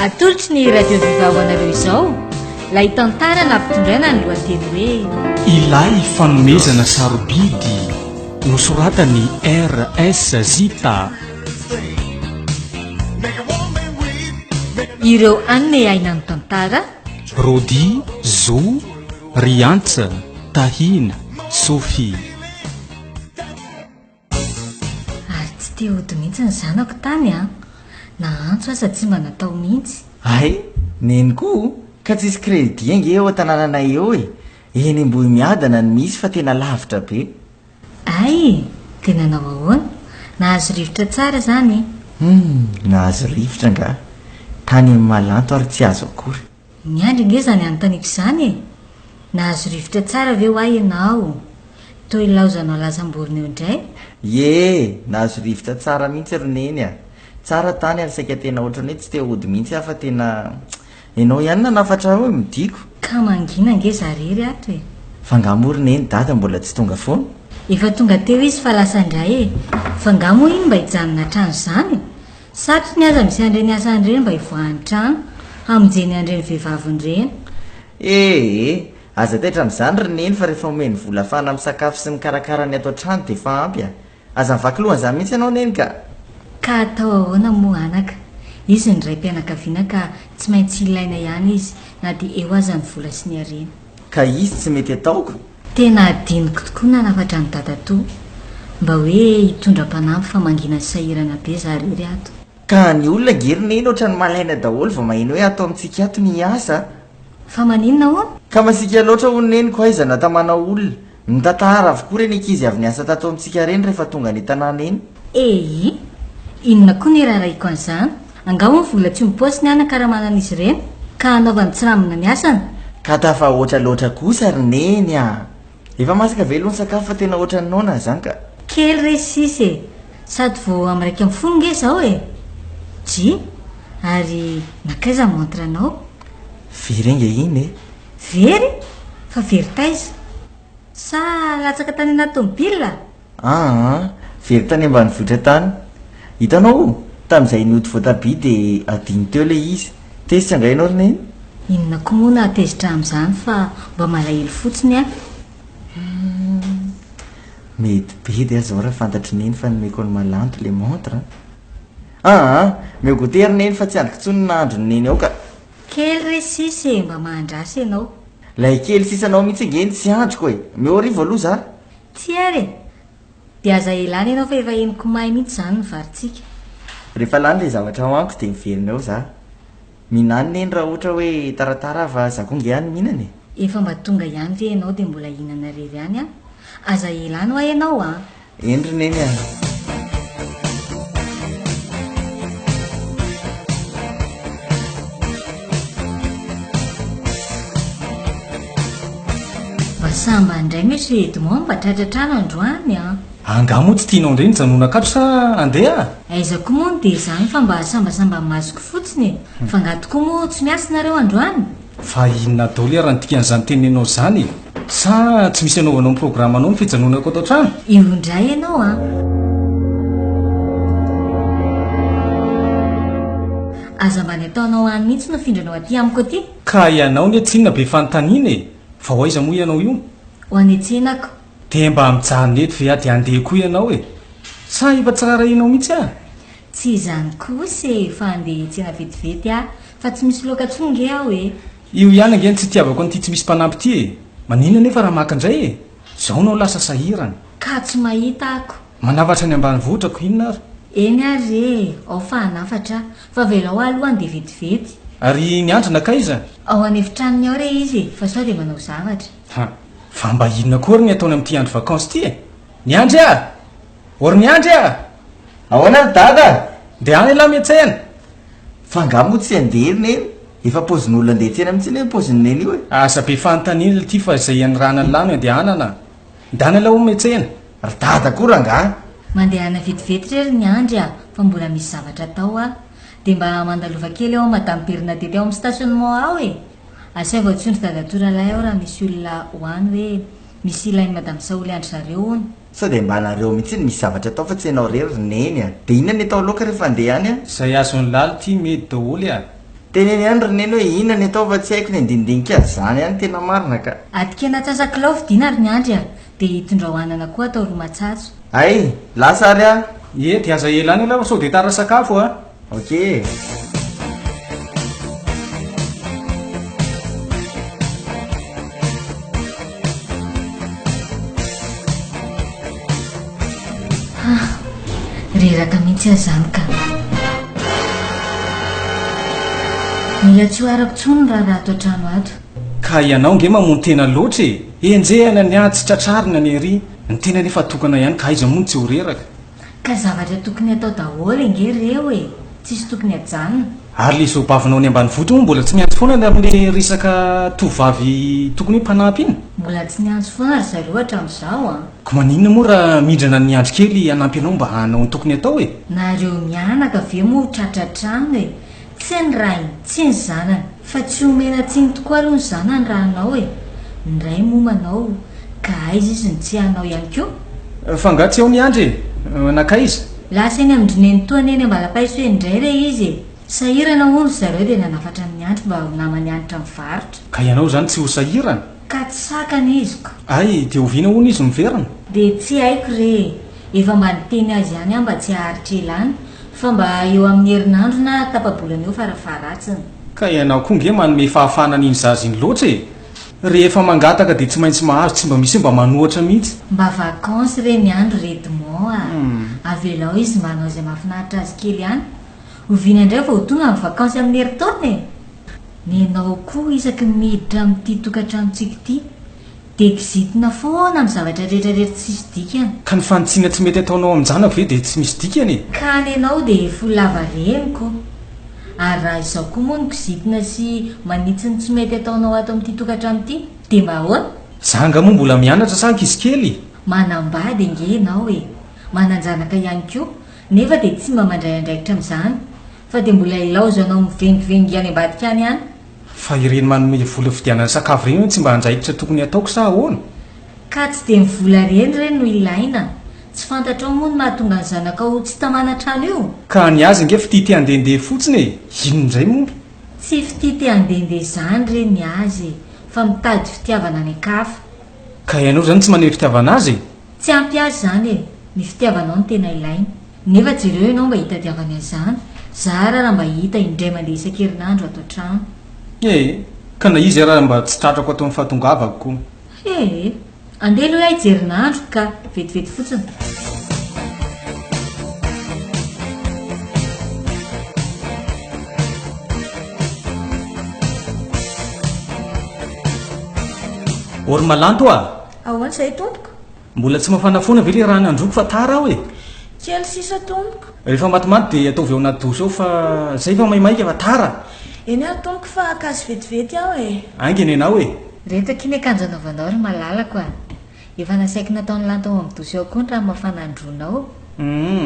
atolotry ny radio vivahoanareo izao lay tantara nampitondraina ny lohateny hoe ilay fanomezana sarobidy nosoratany RS Zita. ireo aniny aina ny tantara Rodi, Zo, Riantsa, Tahina, Sophie. ary tsy te hody mihitsy ny zanako tany a naantso asa tsy mba natao mihitsy ay neny koa ka tsisy kredi ange eo an-tanànanay eo eny mboy miadana ny misy fa tena lavitra be. ay tena nao ahoana nahazo rivotra tsara zany nahazo rivotra nga tany amin'ny malanto ary tsy azo akory ny andry nge zany anontaniako izany nahazo rivotra tsara ve ho ay ianao toy laozanao lazam-borona eo indray nahazo rivotra tsara mihitsy roneny a tsara tany ary saika tena ohatrany hoe tsy te hody mihitsy afa tena ianao ihany nanafatra hoe midiko ka mangina nge zarery ato fa ngamoroneny dada mbola tsy tonga foana efa tonga teo izy fa lasa indray fa ngamo iny mba hijanona trano zany satry ny aza misy andreny asan'ireny mba hivoahany trano hamonjeny andreny vehivavynireny aza tetra n'izany roneny fa rehefa omeny vola fana amin'ny sakafo sy mikarakara ny ato trano dia fa ampy aza mivaky lohan'izany mihitsy ianao neny ka atao ahoana moa anaka izy ny ray mpianakaviana ka tsy maintsy ilaina ihany izy na dia eo aza ny vola sy ny arena ka izy tsy mety ataoko tena adiniko tokoa nanafatra ny dadatoa mba hoe hitondra mpanampy fa mangina ny sahirana be zarery ato ka ny olona ngerineny ohatra ny malaina daholo va mahino hoe atao amintsika ato ny asa fa maninona hoana ka masika loatra honeny ko aizana tamana olona ny tantara avokoa reny ankizy avy ny asa tato amintsika reny rehefa tonga ny tanàna eny inona koa ny raharaiko an'izany angao ny vola tsy mipaosy ny anaka raha manan'izy ireny ka anaovany tsiramina ny asana ka tafa oatra loatra kosa roneny efa masaka velony sakafo fa tena oatra nynona zany ka kely resisy sady vo amiraika amin'ny fony nge zao ji ary nakaiza montranao verenga iny very fa very taiza sa latsaka tany anatomobila very tany ambany vohitra tany hitanao tamin'izay nyoty voatabi dia adiny teo le izy tezitra angainao roneny inona koa moa na atezitra amin'izany fa mba malahelo fotsiny mety be dia azao raha fantatry neny fa nomeko ny malanto le montre meogote roneny fa tsy andriko tsony nahandro neny ao ka kely resisy mba mahandrasy ianao lay kely sisanao mihitsy ngeny tsy androko miorivo aloha za ty ary dia aza elany ianao fa efa eniko mahay mihitsy zany ny varitsika rehefa lany le zavatra ao aniko dia miverina ao za minany neny raha ohatra hoe taratara ava zakonga ihany mihinana efa mba tonga ihany ve ianao dia mbola hihinana rery ihany aza elany hoa ianao eny roneny samba indray mihitsy edimo mba tratratrano androany angamo tsy tianao indreny janonakato sa andeha aiza koa moa dia izany fa mba sambasamba masoko fotsiny fa ngatokoa moa tsy miasinareo androany fa inona daoly raha nitikan'izany tenenao zany sa tsy misy anaovanao ny programa anao ny fijanonako atao trano io indray ianao aza mba ny ataonao any mihitsy no findranao aty amiko aty ka ianao ny atsinona be fanontaniana fa ho aiza moa ianao io ho anetsenako dia mba mijanona eto ve ady andeha koa ianao sa efa tsirara ianao mihitsy tsy izany kosy fa andeha tsena vetivety fa tsy misy loka tsonge aho io ihany angeny tsy tiavako an'ity tsy misy mpanampy ity manina nefa raha maka indray zao nao lasa sahirana ka tsy mahita ako manafatra ny ambany votrako inona ary eny ary ao fa hanafatra fa velao alohany dia vetivety ary niandro nakaiza ao anefitranony ao re izy fa sao dia manao zavatra fa mba inona kory ny ataony amin'ity andro vakansy ity niandry or niandry ahoana ry dada dia any lahy miantsena fa ngamo tsy anderiny efa pozin'olona andeha tsena mihitsy le poziny neny io asa be fanontaniana ity fa izay anyrana ny lano andehanana ndana la o miantsena ry dada koa ranga mandehana vetivety rery ny andry fa mbola misy zavatra atao dia mba mandalova kely ao madamperina tety ao amin'ny stationnement ao asaiva tsony dadatoralay ao raha misy olona hoany hoe misy ilainy madame saoly andry zareo ony sao dia mba nareo mihitsy ny misy zavatra atao fa tsy ianao rery roneny dia inona ny atao loaka rehefa andeha any izay azon'ny lalo ty mety daholy teneny ihany roneny hoe inona ny atao fa tsy haiko ny andindinika azy zany ihany tena marina ka atikena tsasakilao fidina ary ny andry a dia hitondrahoanana koa atao romatsatso ay lasa ary a e di aza elany aloha sao de tara sakafo a ok reraka mihitsy azany ka mila tsy ho arako tsony raha ato an-trano ato ka ianao nge mamono tena loatra e enjehana ny ady tsy tratrarina ny ary ny tena nefa tokana ihany ka aiza mono tsy ho reraka ka zavatra tokony atao daholo nge reo e tsisy tokony ajanona ary le zobavinao ny ambany voto moa mbola tsy miantso foana ny amin'le risaka tovavy tokony hoe mpanampy iny mbola tsy niantso foana ry zareo hatramin'izao a ko maninona moa raha mihindrana ny andro kely anampy anao mba hanao ny tokony atao e nareo mianaka ve moa tratratrano e tsy ny rainy tsy ny zanany fa tsy homena tsiny tokoa aloha ny zanany raha anao e nyray moa manao ka aiza izy ny tsy hanao ihany koa fa nga tsy eo ny andry e nakaiza lasa eny amindrineny toana eny ambalapaiso hoe indray re izy e sahirana ono zareo dia nanafatra ny andro mba namany anitra mivarotra ka ianao zany tsy ho sahirana ka tsy sakana iziko ay de oviana hoana izy miverina dia tsy haiko re efa mba niteny azy ihany aho mba tsy haharitra elany fa mba eo amin'ny herinandro na tapabolana eo farafaratsiny ka ianao koa nge manome fahafana n'iny zazy iny loatra e rehefa mangataka dia tsy maintsy mahazo tsy mba misy mba manohatra mihitsy mba vakancy re ny andro retimon a avelao izy manao izay mahafinaritra azy kely ihany oviana indray fa ho tonga amin'ny vakansy amin'ny herintaona e nenao koa isaky miditra amin'ity tokantranontsika ity dia kizitina foana amin'ny zavatra rehetrarehetra tsisy dikany ka ny fanotsiana tsy mety ataonao amin'njanako ve dia tsy misy dikany e ka nenao dia folava reniko ary raha izao koa moa ny kizitina sy manitsiny tsy mety ataonao ato amin'ity tokantrano ity dia mba hoana zanga moa mbola mianatra sanky izy kely manambady ngenao e mananjanaka ihany koa nefa dia tsy mba mandray andraikitra amin'izany fa dia mbola ilaozo anao mivengivengy any ambadika any ihany fa ireny manome vola fidianany sakafo reny hoe tsy mba handraikitra tokony ataoko sa ahoana ka tsy dia mivola reny reny no ilaina tsy fantatra ao moa ny mahatonga ny zanakao tsy tamana-trano io ka ny azy nge fitity andehandeha fotsiny e inondray moa tsy fitity andehandeha zany reny ny azy fa mitady fitiavana ny akafa ka ianao zany tsy maneho fitiavana azy tsy ampy azy zany e ny fitiavanao ny tena ilaina nefa jereo ianao mba hitadiavany azany zara raha mba hita indray mandeha isan-kerinandro ato an-trano e ka na izy raha mba tsy tratrako atao amin'ny fahatongavako koa andeha aloha ahy jerinandro ka vetivety fotsiny ory malanto a ahoana zay tompoko mbola tsy mafana foana ve le raha nandroko fa tara aho e kely sisa tompoko rehefa matimaty dia ataovy ao anaty doso ao fa zay fa maimaika fa tara eny ary tompoko fa akazo vetivety aho e angeny ianao e retaka iny akanjanaovanao ry malalako a efa nasaiky nataony lanto ao amin'ny doso ao koa ny raha mafana andronao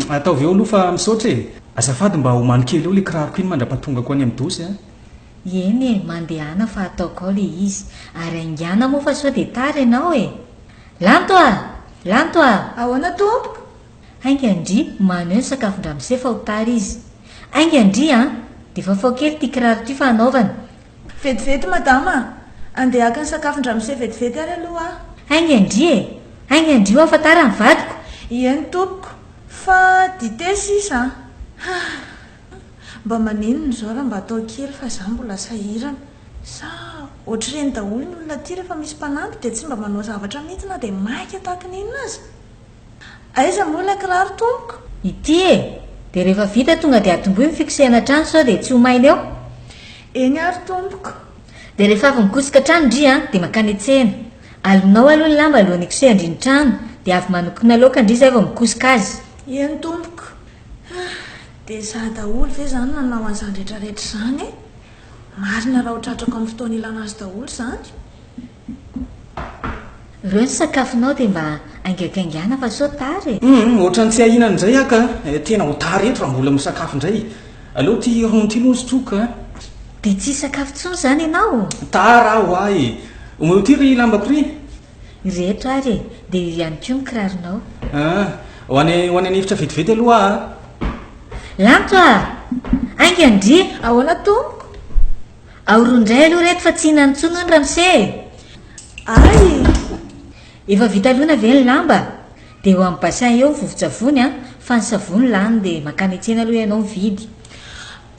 ataovy eo aloha fa misaotra e azafady mba homano kely eo le kiraroko iny mandra-patongako any amin'ny dosy a eny e mandehana fa ataoko ao le izy ary angana moa fa sao dia tara ianao e lanto a ahoana tompoko aingy andry maneo ny sakafon-dramose fa ho tary izy aingy andry a dia fa fao kely tia kiraro ty fa hanaovana vetivety madama andeha haka ny sakafon-dramose vetivety ary aloha aingy andry e aingy andry ao fa tara ny vadiko eny tompoko fa dite sisa mba maninona zao raha mba atao kely fa za mbola sahirana sa ohatra reny daholo ny olona ty rehefa misy mpanampy dia tsy mba manao zavatra mihitsy na dia maika tahaka ninona azy aiza moa ilay kiraro tompoko ity e dia rehefa vita tonga dia atomboy mifikisehana trano sao dia tsy ho maina eo eny ary tompoko dia rehefa avy mikosika trano ndry a dia makany an-tsena alonao aloha ny lamba alohan'ny ikosehandry ny trano dia avy manokona loka ndry zay vao mikosika azy eny tompoko dia za daholo ve zany nanao an'izany rehetrarehetra izany e marina raha hotratrako amin'ny fotoana ilana azy daholo zany ireo ny sakafonao dia mba aingakaingana fa sao tary ohatra ny tsy ahinana indray aka tena ho tary eto raha mbola misakafo indray aloha ty ronty loha sotroka dia tsy sakafo tsony zany ianao tara aho ahy omeo ty ry lambako ry rehetra ary e dia ihany koa ny kiraronao ho any anefitra vetivety aloha lanto a aingy andry ahoana tompoko aorondray aloha reto fa tsy hinantsona ny ramose ay efa vita aloana ve ny lamba dia eo amin'ny bassin eo ny vovo-tsavony a fa ny savony lany dia makany atsena aloha ianao mividy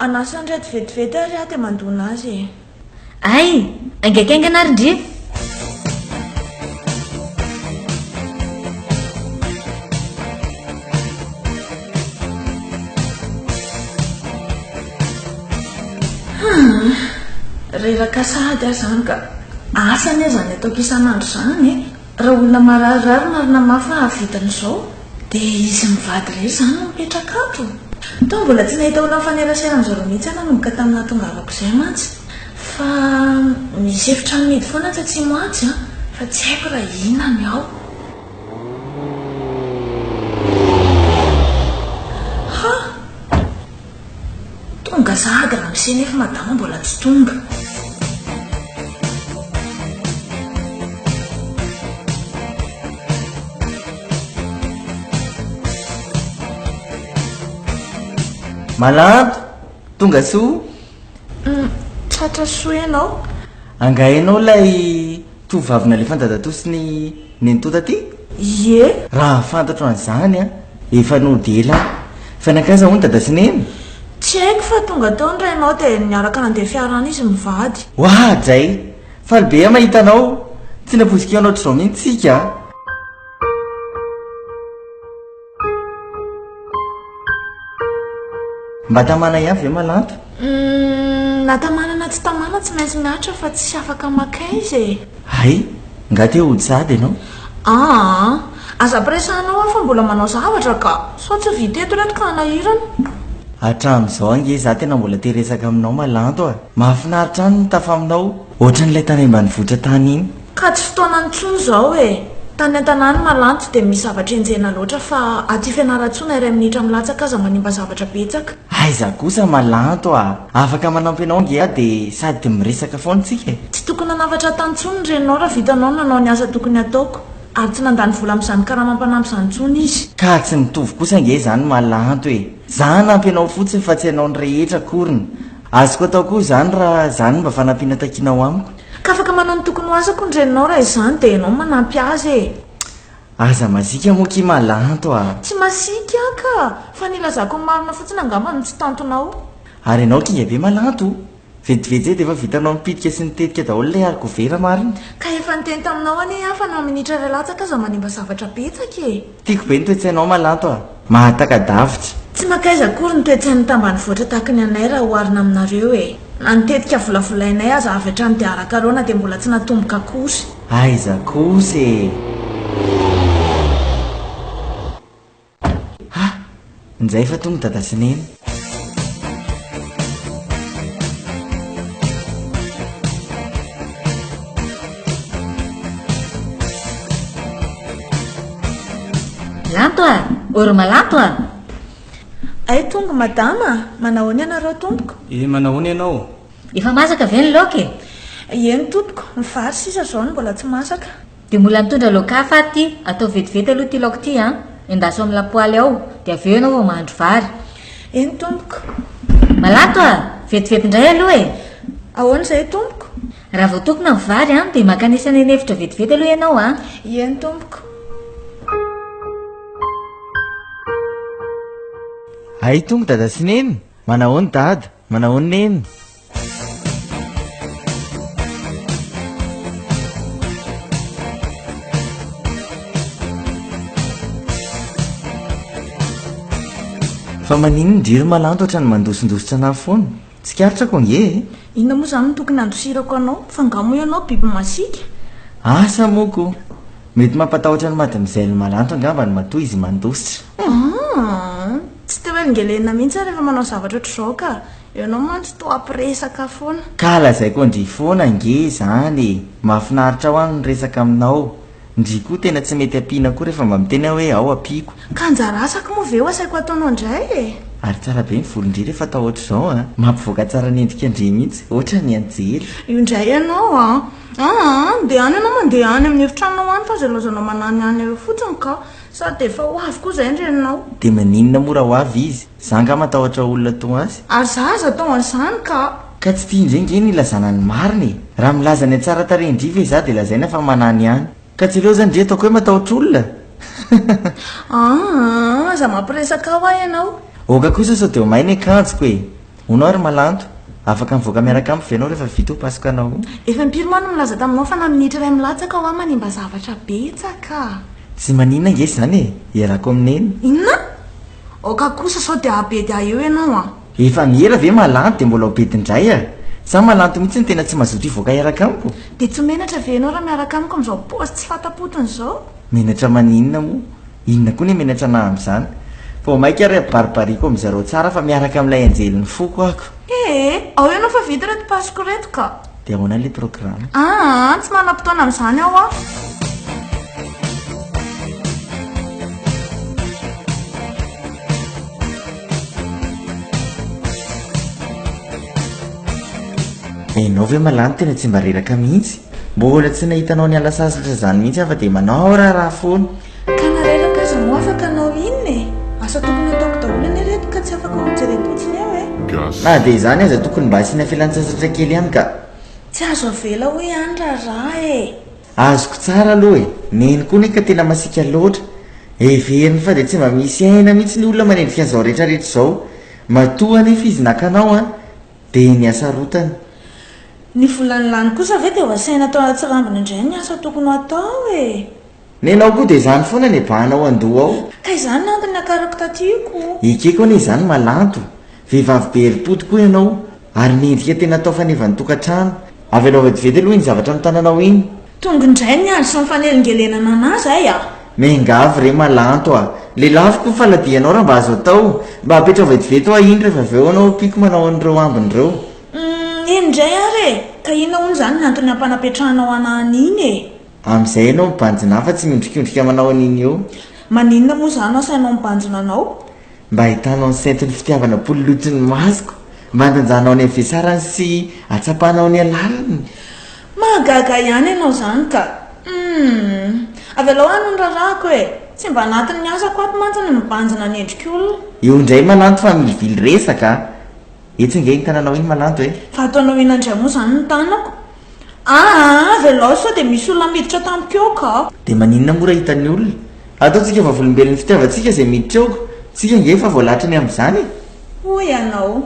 anasany reto vetivety ary aho dia mandona azy ay aingakaingana ary ndria reraka sahady aho zany ka asany a zany ataoko isan'andro zany raha olona mararirary marina mafy hahavitan'izao dia izy mivady re zany no mipetraka ato to mbola tsy nahita olona mifanerasera amin'izareo mihitsy ananomboka tamin'ny nahatongavako izay mantsy fa misy efitra mihidy foana tsy tsy moatsy a fa tsy haiko raha ina ny ao ha tonga sahady raha misena efa madama mbola tsy tonga malanto tonga soa tratra soa ianao angainao lay tovavina le fandadatosiny nentota aty ie raha fantatro an'izany a efa nody ela fa nakaza hony dadasineny tsy haiko fa tonga tao ny rainao dia niaraka nandeha fiarana izy mivady oa jay falybe a mahita anao tsy naposika anao ohatr'izao mihitsika mba tamana ihany ve malanto natamanana tsy tamana tsy maintsy miatra fa tsy afaka makay izy ay nga te hody sady ianao aza-piresanao a fa mbola manao zavatra ka sao tsy viteto reto ka nahirana hatramin'izao ange za tena mbola teresaka aminao malanto a mahafinaritra any ny tafa aminao ohatran'ilay tany ambanivohitra tany iny ka tsy fotoana ntsony zao tany an-tanàny malanto dia misy zavatra enjena loatra fa aty fianarantsona iray minitra milatsaka aza manimba zavatra betsaka aiza kosa malanto a afaka manampy anao nge a dia sady dia miresaka foantsika tsy tokony nanavatra tantsony ny renao raha vitanao nanao ny asa tokony ataoko ary tsy nandany vola amin'izany karaha mampanampy izanytsony izy ka tsy mitovy kosa nge zany malanto za nampy anao fotsiny fa tsy anao ny rehetra koriny azoko atao koa zany raha zany mba fanampiana takinao amiko ka afaka manao ny tokony ho asako ny reninao raha izany dia ianao manampy azy aza masika moky malanto a tsy masika ka fa nilazako ny marina fotsiny angamba no tsy tantonao ary ianao kinga be malanto vetivety zay dia efa vitanao mipitika sy nitetika daholo ilay arikovera marina ka efa niteny taminao any afa na minitra ray latsaka aza manimba zavatra betsaka tiako be ny toetsainao malanto a mahatakadavitra tsy makaiza kory ny toetsainy tambany voatra tahaka ny anay raha hoarina aminareo na nitetika volavolainay aza avy hatrany dia arakaroana dia mbola tsy natomboka kory aiza kosa nizay fa tonga dadasineny lanto a oro malanto a ay tonga madama manahoany ianareo tompoko manahoany ianao efa masaka ve ny laoka eny tompoko ny vary sisa zao ny mbola tsy masaka dia mbola nitondra laoka ty atao vetivety aloha ty laoko ty endaso amin'ny lapoaly ao dia avy eo ianao vao mahandro vary eny tompoko malanto a vetivety indray aloha ahoana izay tompoko raha vao tokona ny vary dia makanisana eny efitra vetivety aloha ianao eny tompoko ay tonga dadasineny manahoany dada manahoany neny fa manino ny ndriry malanto ohatrany mandosondositra anahy foana tsy karitrako ange inona moa zany no tokony andosirako anao fa ngamo ianao biby masika asa moko mety mampatahotra ny madimizay ny malanto angamba ny matoa izy mandositra tsy teo hoe ngelena mihitsy rehefa manao zavatra ohatr'izao ka ianao mantsy to ampiresaka foana ka lazaiko andry foana nge zany mahafinaritra ho any ny resaka aminao ndry koa tena tsy mety ampiana koa rehefa mba mitena hoe ao ampiko ka anjara asaka moa ve ho asaiko ataonao indray ary tsara be ny volondry rehefa atao ohatr'izao mampivoaka tsara ny endrika andry mihitsy ohatra ny anjely io indray ianao dia any ianao mandeha any amin'ny efitranao any fa zay lozanao manany any eo fotsiny ka sady efa ho avy koa izay ndreninao dia maninona mora ho avy izy za nga matahotra olona to azy ary za aza tao an'izany ka ka tsy tia indrenge ny ilazana ny mariny raha milaza ny tsara tarendriva za dia lazaina fa manany ihany ka tsy ireo zany ndre ataoko hoe matahotra olona za mampiresaka ao ah ianao oka kosa sao dia mainy akanjoko e honao ary malanto afaka mivoaka miaraka amiko ve anao rehefa vita ho pasoko anao efa mipiromano milaza taminao fa na minitra iray milatsaka ao a manimba zavatra betsaka tsy maninona nge zany e iarako amineny inona oka kosa sao dia abe dia eo ianao a efa mihera ve malanto dia mbola ho bedindray a za malanto mihitsy ny tena tsy mazoto hivoaka iaraka amiko dia tsy menatra ve ianao raha miaraka amiko amin'izao posy tsy fatapotony izao menatra maninona moa inona koa ny menatra na amin'izany fa maika ary baribariako amin'izareo tsara fa miaraka amin'ilay anjely ny foko ako ao ianao fa vita reto pasiko reto ka dia ahoana ilay programa tsy manam-potoana amin'izany aho a enao ve malano tena tsy mba reraka mihitsy mbola tsy nahitanao ny alasasatra zany mihitsy afa dia manao raha foana ka nareraka aza mo afaka anao inona e asa tokony ataoko daholo ny reto ka tsy afaka mijerepotsiny eo e na dia izany aza tokony mba asiana fialan-tsasatra kely ihany ka tsy azo avela ho ihany raharaha e azoko tsara aloha e neny koa ny ka tena masika loatra everiny fa dia tsy mba misy aina mihitsy ny olona manendrika an'izao rehetrarehetra izao matoa nefa izy nakanao a dia ny asarotany ny volany lany kosa ve dia ho asaina tao anatsirambina indray ny asa tokony atao e nenao koa dia izany foana ny bahanao andoha ao ka izany nantony akarako tatiako ekeko anie izany malanto vehivavy be herim-po tokoa ianao ary nendrika tena atao faneva ny tokantrano avy anao vetivety aloha iny zavatra mitananao iny tonga indray ny andro sy mifanelingelenana anazy ay a mengavy re malanto a lehilahy koa faladianao raha mba azo atao mba apetra vetivety ao iny rehefa avy eo anao piko manao an'ireo ambin'ireo indray ary e ka inona hono izany ny antony ampanapetrahanao anany iny e amin'izay ianao mibanjina fa tsy miondrikondrika manao an'iny eo maninona moa izany asainao mibanjina anao mba hitanao ny saintin'ny fitiavana polilotiny masoko mba handanjanao ny amvesarany sy atsapahanao ny alaliny mahagaga ihany ianao izany ka avy alao any ny rarahako e tsy mba anatin'ny asako ato mantsy ny mibanjina ny endrika olona eo indray malanto fa milivily resaka etsy nge ny tananao iny malanto e fa ataonao inandray moa izany ny tanako avy alao sao dia misy olona miditra tamiko eo ka dia maninona mora hitan'ny olona ataontsika vavolombelon'ny fitiavantsika izay miditra eoko tsika nge fa voalatra ny amin'izany hoy ianao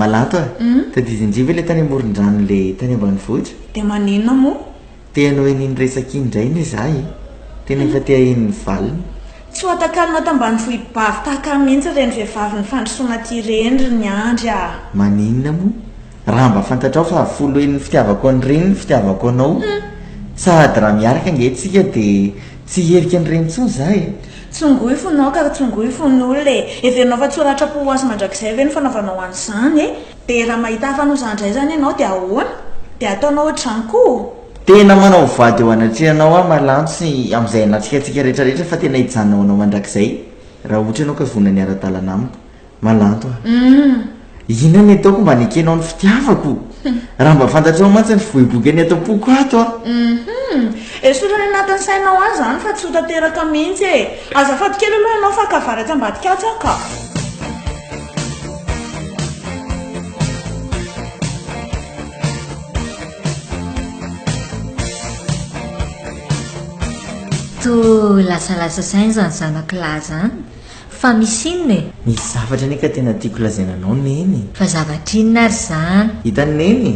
malanto a tadizindriva ilay tany amoron-drano le tany ambanivohitra dia maninona moa teanao eniny resaka iny indray ny za e tena efa tea eniny valiny tsy ho atakalina tambany vohibavy tahaka mihitsy ireny vehivavy ny fandrosoana ty rendry ny andry a maninona moa raha mba fantatrao fa folo eniny fitiavako an'ireny ny fitiavako anao sady raha miaraka nge tsika dia tsy herika an'ireny tsoa za e tsongoy fonao ka tsongoy fon'olona e everinao fa tsy horatra-po ho azy mandrakizay ve ny fanaovanao an'izany e dia raha mahita hafanao izandray zany ianao dia ahoana dia ataonao ohatrany koa tena manao vady eo anatrehanao a malanto sy amin'izay anatsikatsika rehetrarehetra fa tena hijanonao anao mandrakizay raha ohatra ianao ka vonany ara-dalana amiko malanto a ina ny ataoko mba nekenao ny fitiavako raha mba fantatrao mantsy ny vohiboky any atao-poko ato a esorany anatin'ny sainao azy zany fa tsy hotateraka mihitsy e azafady kely aloha ianao fa kavaratsy ambadikatsaka to lasalasa sainy zany zanakilay zany fa misy inona e misy zavatra ane ka tena tiako lazaina anao neny fa zavatra inona ary zany hitany neny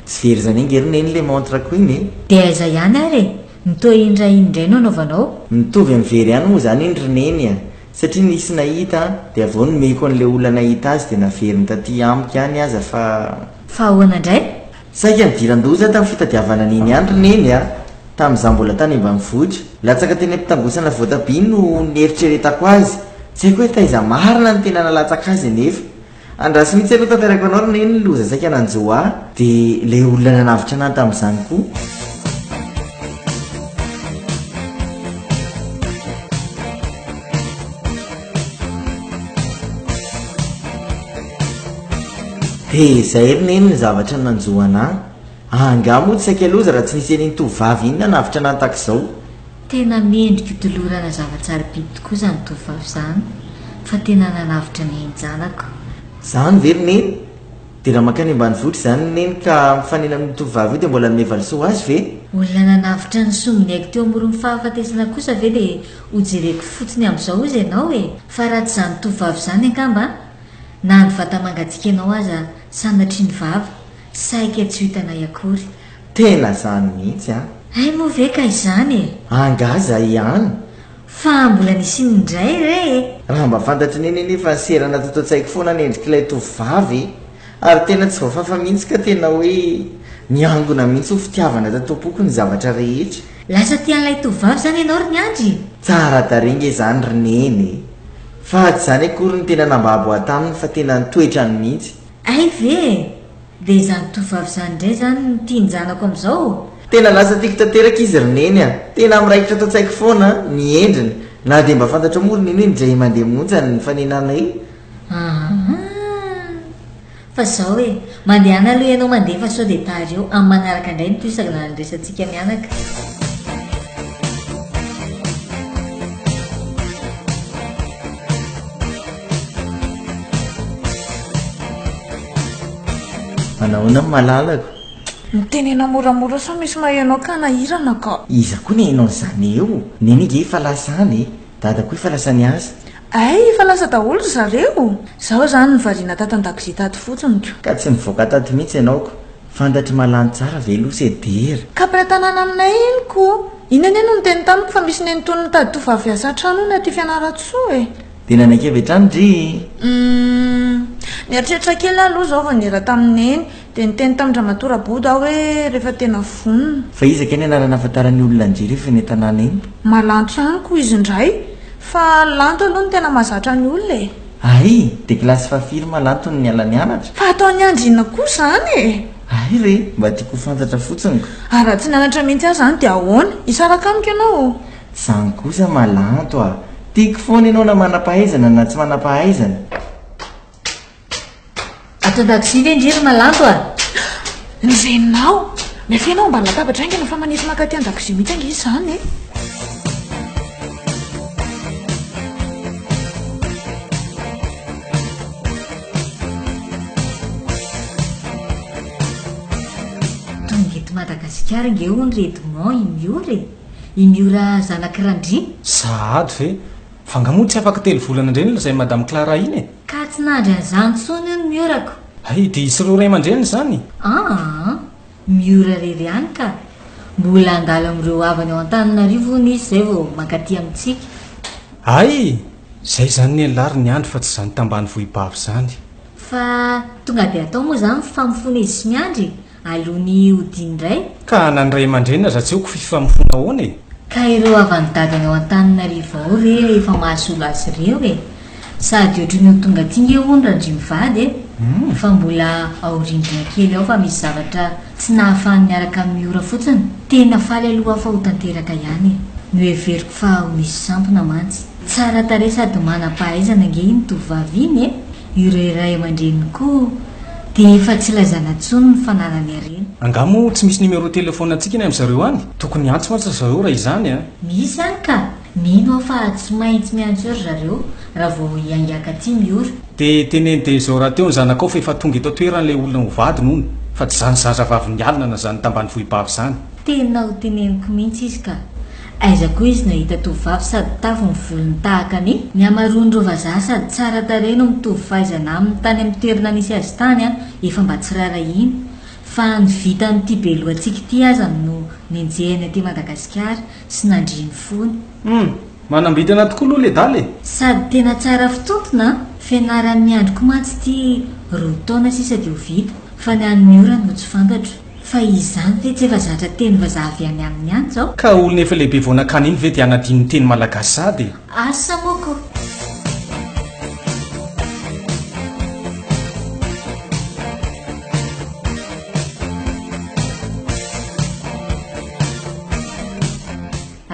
tsy very zany engery neny le montrako iny e dia aiza ihany ary e mitoa indray indray no anaovanao mitovy amin'ny very ihany moa zany indry neny a satria nisy nahita dia avao no meko an'ilay olona nahita azy dia naveriny taty amiko ihany aza fa ahoana indray saika nidiran-doza tamin'ny fitadiavana niny andry neny a tamin'izaho mbola tany mba mivohitra latsaka teny ampitangosana voatabia no nieritreretako azy tsy haiko hoe taiza marina ny tena nalatsaka azy nefa andrasy mihitsy aloha tanterako anao ry neny loza saika nanjo ahy dia ilay olona nanavitra anahy tamin'izany koa dia zay ry neny ny zavatra nanjo anahy anga moa tsy saika loza raha tsy nisy eniny tovavy iny nanavitra anahy tak'izao tena mendrika idolorana zavatsara biby tokoa izany tovavy izany fa tena nanavitra ny enjanako zany very neny dia raha makany ambanivohitra izany neny ka mifanena amin'ny tovavy io dia mbola nomevalisoa azy ve? olona nanavitra ny sominaiko teo amorony fahafatesana kosa ve dia hojereko fotsiny amin'izao izy ianao e fa raha tsy izany tovavy izany angamba na ny vata mangatsika ianao aza sanatry ny vava saika tsy hitanay akory. Tena izany mihitsy a. ay moa ve ka izany e Angaza ihany. fa mbola nisy indray re Raha mba fantatry neny nefa serana totontsaiko foana ny endrik'ilay tovavy ary tena tsy voafafa mihitsy ka tena hoe niangona mihitsy ho fitiavana tatompoko ny zavatra rehetra. lasa tian'ilay tovavy izany ianao ry niandry. Tsara taringa izany roneny fa tsy izany akory ny tena nambabo ataminy fa tena nitoetrany mihitsy. ay ve dia izany tovavy izany indray izany no tianjanako amin'izao. Tena lasa tiako tanteraka izy roneny a. Tena miraikitra ato-tsaiko foana ny endriny na dia mba fantatra mory neny hoe ndray mandeha monjany ny fanenanay. fa izao e mandehana aloha ianao mandefa sao dia tary eo amin'ny manaraka indray ny toisaka na nyresantsika mianaka. Manahoana malalako. Nitenena moramora sa misy mahainao ka nahirana ka. Iza koa ny hainao izany eo. Neny ge efa lasany dada koa efa lasany azy. ay efa lasa daholo zareo. Zaho izany nyvariana tatandakozia tato fotsiny ko Ka tsy mivoaka tato mihitsy ianaoko. Fantatry malany tsara ve loha sedera. ka mpiretanana aminay iny ko inany eno ny teny tamiko fa misy neny tony nitady tovavy asa an-trano ny aty fianaratsoa e. Dia nanakeva trano dry. Nieritreritra kely aloha zao vao nira tamineny dia niteny tamin'ny Ramatoraboda aho hoe rehefa tena vonona Fa izaka ny anarana afantarany olona ndry rehefa ny tanàna eny. malanto ihany ko izy indray fa lanto aloha ny tena mahazatra ny olona e. Ay, dia kilasy fahafiry malanto ny miala nianatra. fa ataony andriana koa izany e. Ay re, mba tiako fantatra fotsiny ko. ary raha tsy nianatra mihitsy azy izany dia ahoana isaraka amiko ianao. Zany kosa malanto a. Tiako foana ianao na manam-pahaizana na tsy manam-pahaizana. ato-dakozia ve ndriry malanto a. Nizenao miafenao mba latabatra aingana fa manisy makaty an-dakozia mihitsy ange izany e. tonga eto Madagasikara nge hony redimon imiory imiora zanakirandry sahady ve fangamoa tsy afaka telo volana indreny izay madame Clara iny e. ka tsy nandry an'izany tsony io ny miorako. ay dia isy reo ray aman-dreny izany. miora rery ihany ka mbola andalo amin'ireo avany ao an-taninarivo nisy izay vao mankaty amintsika. ay izay izany ny lary ny andro fa tsy izany tambany vohibavy izany. fa tonga dia atao moa izany fifamofona izy sy miandry alohany odiany indray ka nandray aman-dreny aza tsy eko fifamofona ahoana e. ka ireo avany dadany ao an-taninarivo ao re efa mahasolo azy ireo e sady ohatrany tonga tinga hony randry mivady e fa mbola aorindrina kely ao fa misy zavatra tsy nahafahany miaraka amin'ny miora fotsiny tena faly aloha fa ho tanteraka ihany no everiko fa ho misy sampona mantsy tsara tare sady manam-pahaizana nge iny tovavy iny e ireo iray aman-dreny koa dia efa tsy lazana tsony ny fananany areny. angamo tsy misy numéro telefona antsika ny amin'izareo any tokony antso mantsy zareo raha izany a. misy any ka mino aho fa tsy maintsy miantso eo ry zareo raha vao iangaka aty miora. dia teneny dia zao raha teo ny zanakao fa efa tonga eto toeran'ilay olona ho vady nono fa tsy zany zaza vavy ny alina na zany tambany vohibavy izany. tena ho teneniko mihitsy izy ka aiza koa izy nahita tovavy sady tafo ny volony tahaka any ny amaroan'ireo vazaha sady tsara tare no mitovy fahaizana amin'ny tany amin'ny toerana nisy azy tany a efa mba tsy rara iny fa ny vita n'ity belohantsika ity aza no nenjehany aty Madagasikara sy nandriany fony. manambidana tokoa aloha le daly sady tena tsara fitontona fianaran'ny androko mantsy ity roa taona sisa dia ho vita fa ny an'ny miora no tsy fantatro fa izany ve tsy efa zatra teny vazahavy any aminy any zao ka olona efa lehibe voanakany iny ve dia anadiny teny malagasy sady asa moako.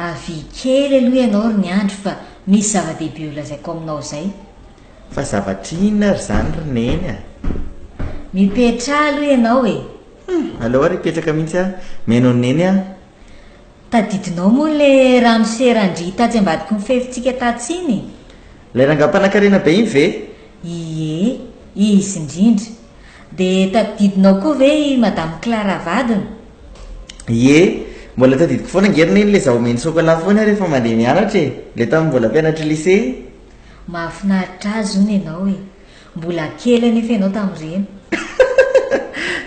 avy kely aloha ianao ry ny andro fa misy zava-dehibe olazaiko aminao izay. Fa zavatrina ry zany roneny a. mipetra aloha ianao e. aleo ary hipetraka mihitsy a menao neny a. tadidinao moa le rano serandry tatsy ambadiko ny fefitsika tatsy iny. Ilay rangampanankarena be iny ve? ie izy indrindra dia tadidinao koa ve madame Clara vadina? Ie, mbola tadidiko foana ngerina iny le zaho omeny sokola foana rehefa mandeha mianatra e, le tamin'ny mbola mpianatra lycée. Mahafinaritra azy zony ianao e, mbola kely anefa ianao tamin'ireny.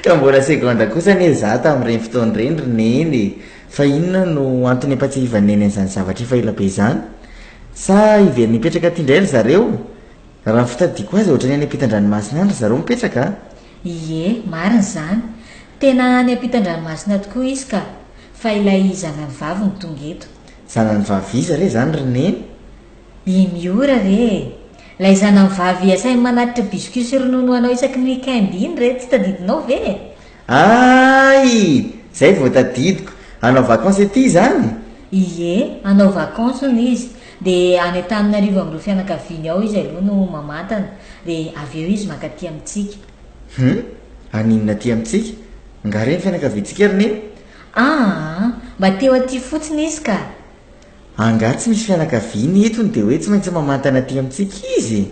Ka mbola segondra kosa anie za tamin'ireny fotoan'ireny roneny, fa inona no antony ampatsihivaneny an'izany zavatra efa ela be izany? Sa iverina mipetraka tiandray ry zareo? Raha fitadiako azy ohatrany any ampitan-dranomasina any ry zareo mipetraka? Ie, marina izany. Tena any ampitan-dranomasina tokoa izy ka, fa ilay zanany vavy ny tonga eto. Zanany vavy iza re zany roneny? I miora re, ilay zanany vavy asay manatitra biscuit sy ronono anao isaky ny weekend iny re, tsy tadidinao ve? Ay, zay vao tadidiko. Anao vacances ety zany? Ie, anao vacances hono izy, dia any Antananarivo amin'ireo fianakaviany ao izy aloha no mamantana, dia avy eo izy makaty amintsika. Aninona aty amintsika? Nga reny fianakaviantsika roneny? Mba teo aty fotsiny izy ka. Anga tsy misy fianakaviany etony dia hoe tsy maintsy mamantana aty amintsika izy.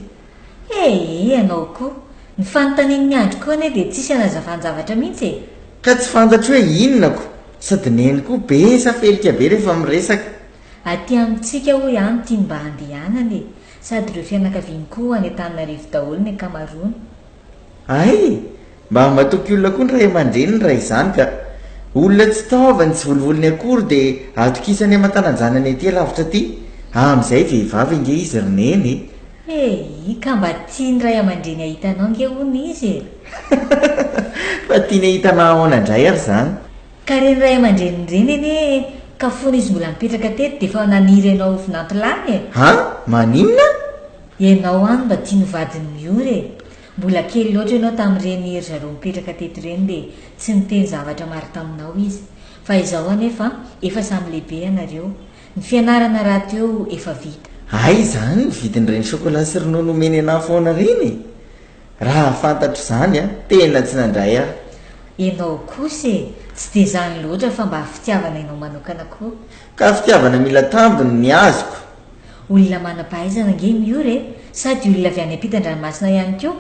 Ianao koa, ny fanontaniany andro koa ane dia tsisy anazavany zavatra mihitsy e. Ka tsy fantatro hoe inonako, sady neny koa be safelika be rehefa miresaka. Aty amintsika hoy ihany tia mba andehanana e, sady ireo fianakaviany koa any Antananarivo daholo ny ankamaroany. Ay, mba matoky olona koa ny ray aman-dreniny raha izany ka olona tsy taovany tsy volovolony akory dia atokisany aman-tananjanany aty lavitra aty. Amin'izay vehivavy nge izy roneny. Ka mba tia ny ray aman-dreny ahitanao nge hono izy e. Fa tiany ahitana ahoana-ndray ary zany. Ka reny ray aman-dreny reny anie ka fona izy mbola mipetraka teto dia efa naniry ianao vinampilany e. Maninona? Ianao any mba tia novadiny miora e. Mbola kely loatra ianao tamin'ireny ry zareo mipetraka teto ireny dia tsy niteny zavatra maro taminao izy. Fa izaho anefa efa samy lehibe ianareo, ny fianarana raha teo efa vita. Ay zany ny vidin'ireny chocolat sy ronono omeny anahy foana reny. Raha fantatro izany tena tsy nandray aho. Ianao kosa e, tsy dia izany loatra fa mba fitiavana ianao manokana koa. Ka fitiavana mila tambiny ny azoko. Olona manam-pahaizana nge miora e, sady olona avy any ampitan-dranomasina ihany koa.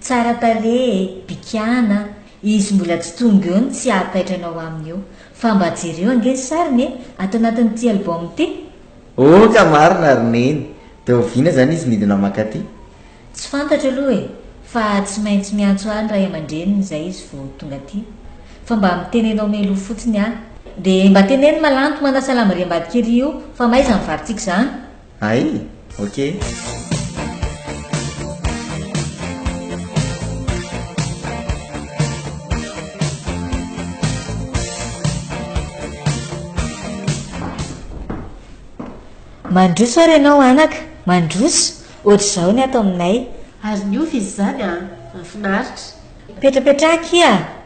Tsara tarehy, bikana, izy mbola tsy tonga eo ny tsy ahataitranao aminy eo, fa mba jereo ange sariny e, ato anatin'ity album ity. Ka marina roneny, dia oviana zany izy midina makaty. Tsy fantatra aloha e, fa tsy maintsy miantso any ray aman-dreniny izay izy vao tonga aty. Fa mba mitenenao meloha fotsiny dia mba teneny malanto manasalama ry ambadikely io, fa maiza mivaritsika izany. Ay, ok. Mandroso ary ianao anaka, mandroso, ohatr'izao ny ato aminay. Ary ny ovy izy zany mahafinaritra. Petrapetraka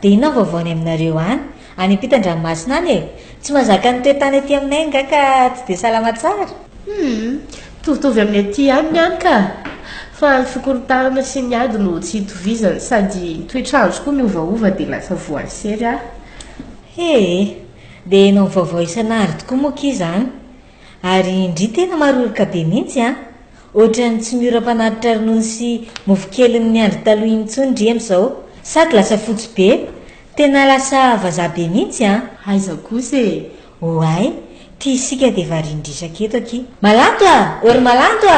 dia inona vaovaony aminareo any ampitan-dranomasina any e. Tsy mahazaka ny toetany aty aminay nga ka tsy dia salama tsara. Tovitovy amin'ny aty ihany any ka, fa ny fikorontarana sy ny ady no tsy hitovizany, sady ny toetrandro koa miovaova dia lasa voany sery dia ianao vaovao isan'andro tokoa moa kia izany. Ary indri tena marorika be mihitsy ohatrany tsy miora-panatitra ronono sy mofokely ny andro taloha intsony ndry amin'izao, sady lasa fotsy be, tena lasa vazaha be mihitsy aiza kosa e. Oay, tia isika dia varindrisaka eto aky. Malanto ory malanto